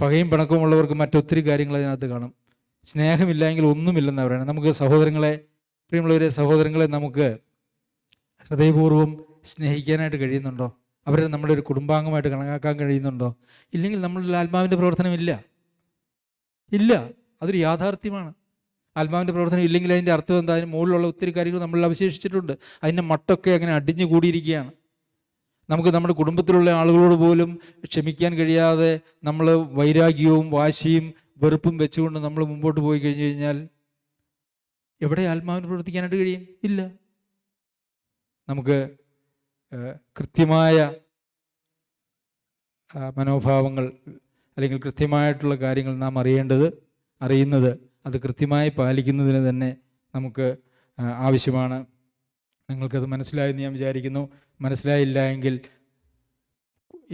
പകയും പിണക്കവും ഉള്ളവർക്ക് മറ്റൊത്തിരി കാര്യങ്ങൾ അതിനകത്ത് കാണും. സ്നേഹമില്ലെങ്കിൽ ഒന്നുമില്ലെന്ന് പറയുന്നത്. നമുക്ക് സഹോദരങ്ങളെ, പ്രിയമുള്ളവരെ, സഹോദരങ്ങളെ നമുക്ക് ഹൃദയപൂർവ്വം സ്നേഹിക്കാനായിട്ട് കഴിയുന്നുണ്ടോ? അവരെ നമ്മുടെ ഒരു കുടുംബാംഗമായിട്ട് കണക്കാക്കാൻ കഴിയുന്നുണ്ടോ? ഇല്ലെങ്കിൽ നമ്മളിൽ ആത്മാവിൻ്റെ പ്രവർത്തനമില്ല. ഇല്ല, അതൊരു യാഥാർത്ഥ്യമാണ്. ആത്മാവിൻ്റെ പ്രവർത്തനം ഇല്ലെങ്കിൽ അതിൻ്റെ അർത്ഥം എന്താ? അതിന് മുകളിലുള്ള ഒത്തിരി കാര്യങ്ങൾ നമ്മളിൽ അവശേഷിച്ചിട്ടുണ്ട്. അതിൻ്റെ മട്ടൊക്കെ അങ്ങനെ അടിഞ്ഞു കൂടിയിരിക്കുകയാണ്. നമുക്ക് നമ്മുടെ കുടുംബത്തിലുള്ള ആളുകളോട് പോലും ക്ഷമിക്കാൻ കഴിയാതെ നമ്മൾ വൈരാഗ്യവും വാശിയും വെറുപ്പും വെച്ചുകൊണ്ട് നമ്മൾ മുമ്പോട്ട് പോയി കഴിഞ്ഞു കഴിഞ്ഞാൽ എവിടെ ആത്മാവിന് പ്രവർത്തിക്കാനായിട്ട് കഴിയും? ഇല്ല. നമുക്ക് കൃത്യമായ മനോഭാവങ്ങൾ അല്ലെങ്കിൽ കൃത്യമായിട്ടുള്ള കാര്യങ്ങൾ നാം അറിയുന്നത് അത് കൃത്യമായി പാലിക്കുന്നതിന് തന്നെ നമുക്ക് ആവശ്യമാണ്. നിങ്ങൾക്കത് മനസ്സിലായെന്ന് ഞാൻ വിചാരിക്കുന്നു. മനസ്സിലായില്ല എങ്കിൽ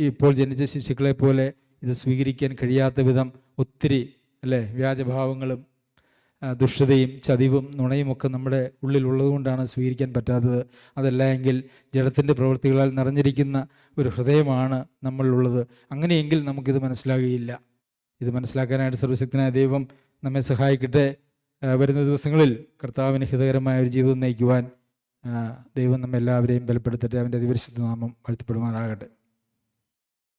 ഇപ്പോൾ ജനിച്ച ശിശുക്കളെ പോലെ ഇത് സ്വീകരിക്കാൻ കഴിയാത്ത വിധം ഒത്തിരി വ്യാജഭാവങ്ങളും ദുഷ്ടതയും ചതിവും നുണയുമൊക്കെ നമ്മുടെ ഉള്ളിലുള്ളതുകൊണ്ടാണ് സ്വീകരിക്കാൻ പറ്റാത്തത്. അതല്ല എങ്കിൽ ജഡത്തിൻ്റെ പ്രവൃത്തികളാൽ നിറഞ്ഞിരിക്കുന്ന ഒരു ഹൃദയമാണ് നമ്മളിലുള്ളത്. അങ്ങനെയെങ്കിൽ നമുക്കിത് മനസ്സിലാകുകയില്ല. ഇത് മനസ്സിലാക്കാനായിട്ട് സർവ്വശക്തനായ ദൈവം നമ്മെ സഹായിക്കട്ടെ. വരുന്ന ദിവസങ്ങളിൽ കർത്താവിന് ഹിതകരമായ ഒരു ജീവിതം നയിക്കുവാൻ ദൈവം നമ്മെല്ലാവരെയും ബലപ്പെടുത്തട്ടെ. അവൻ്റെ അതിപരിശുദ്ധ നാമം വാഴ്ത്തപ്പെടുമാറാകട്ടെ.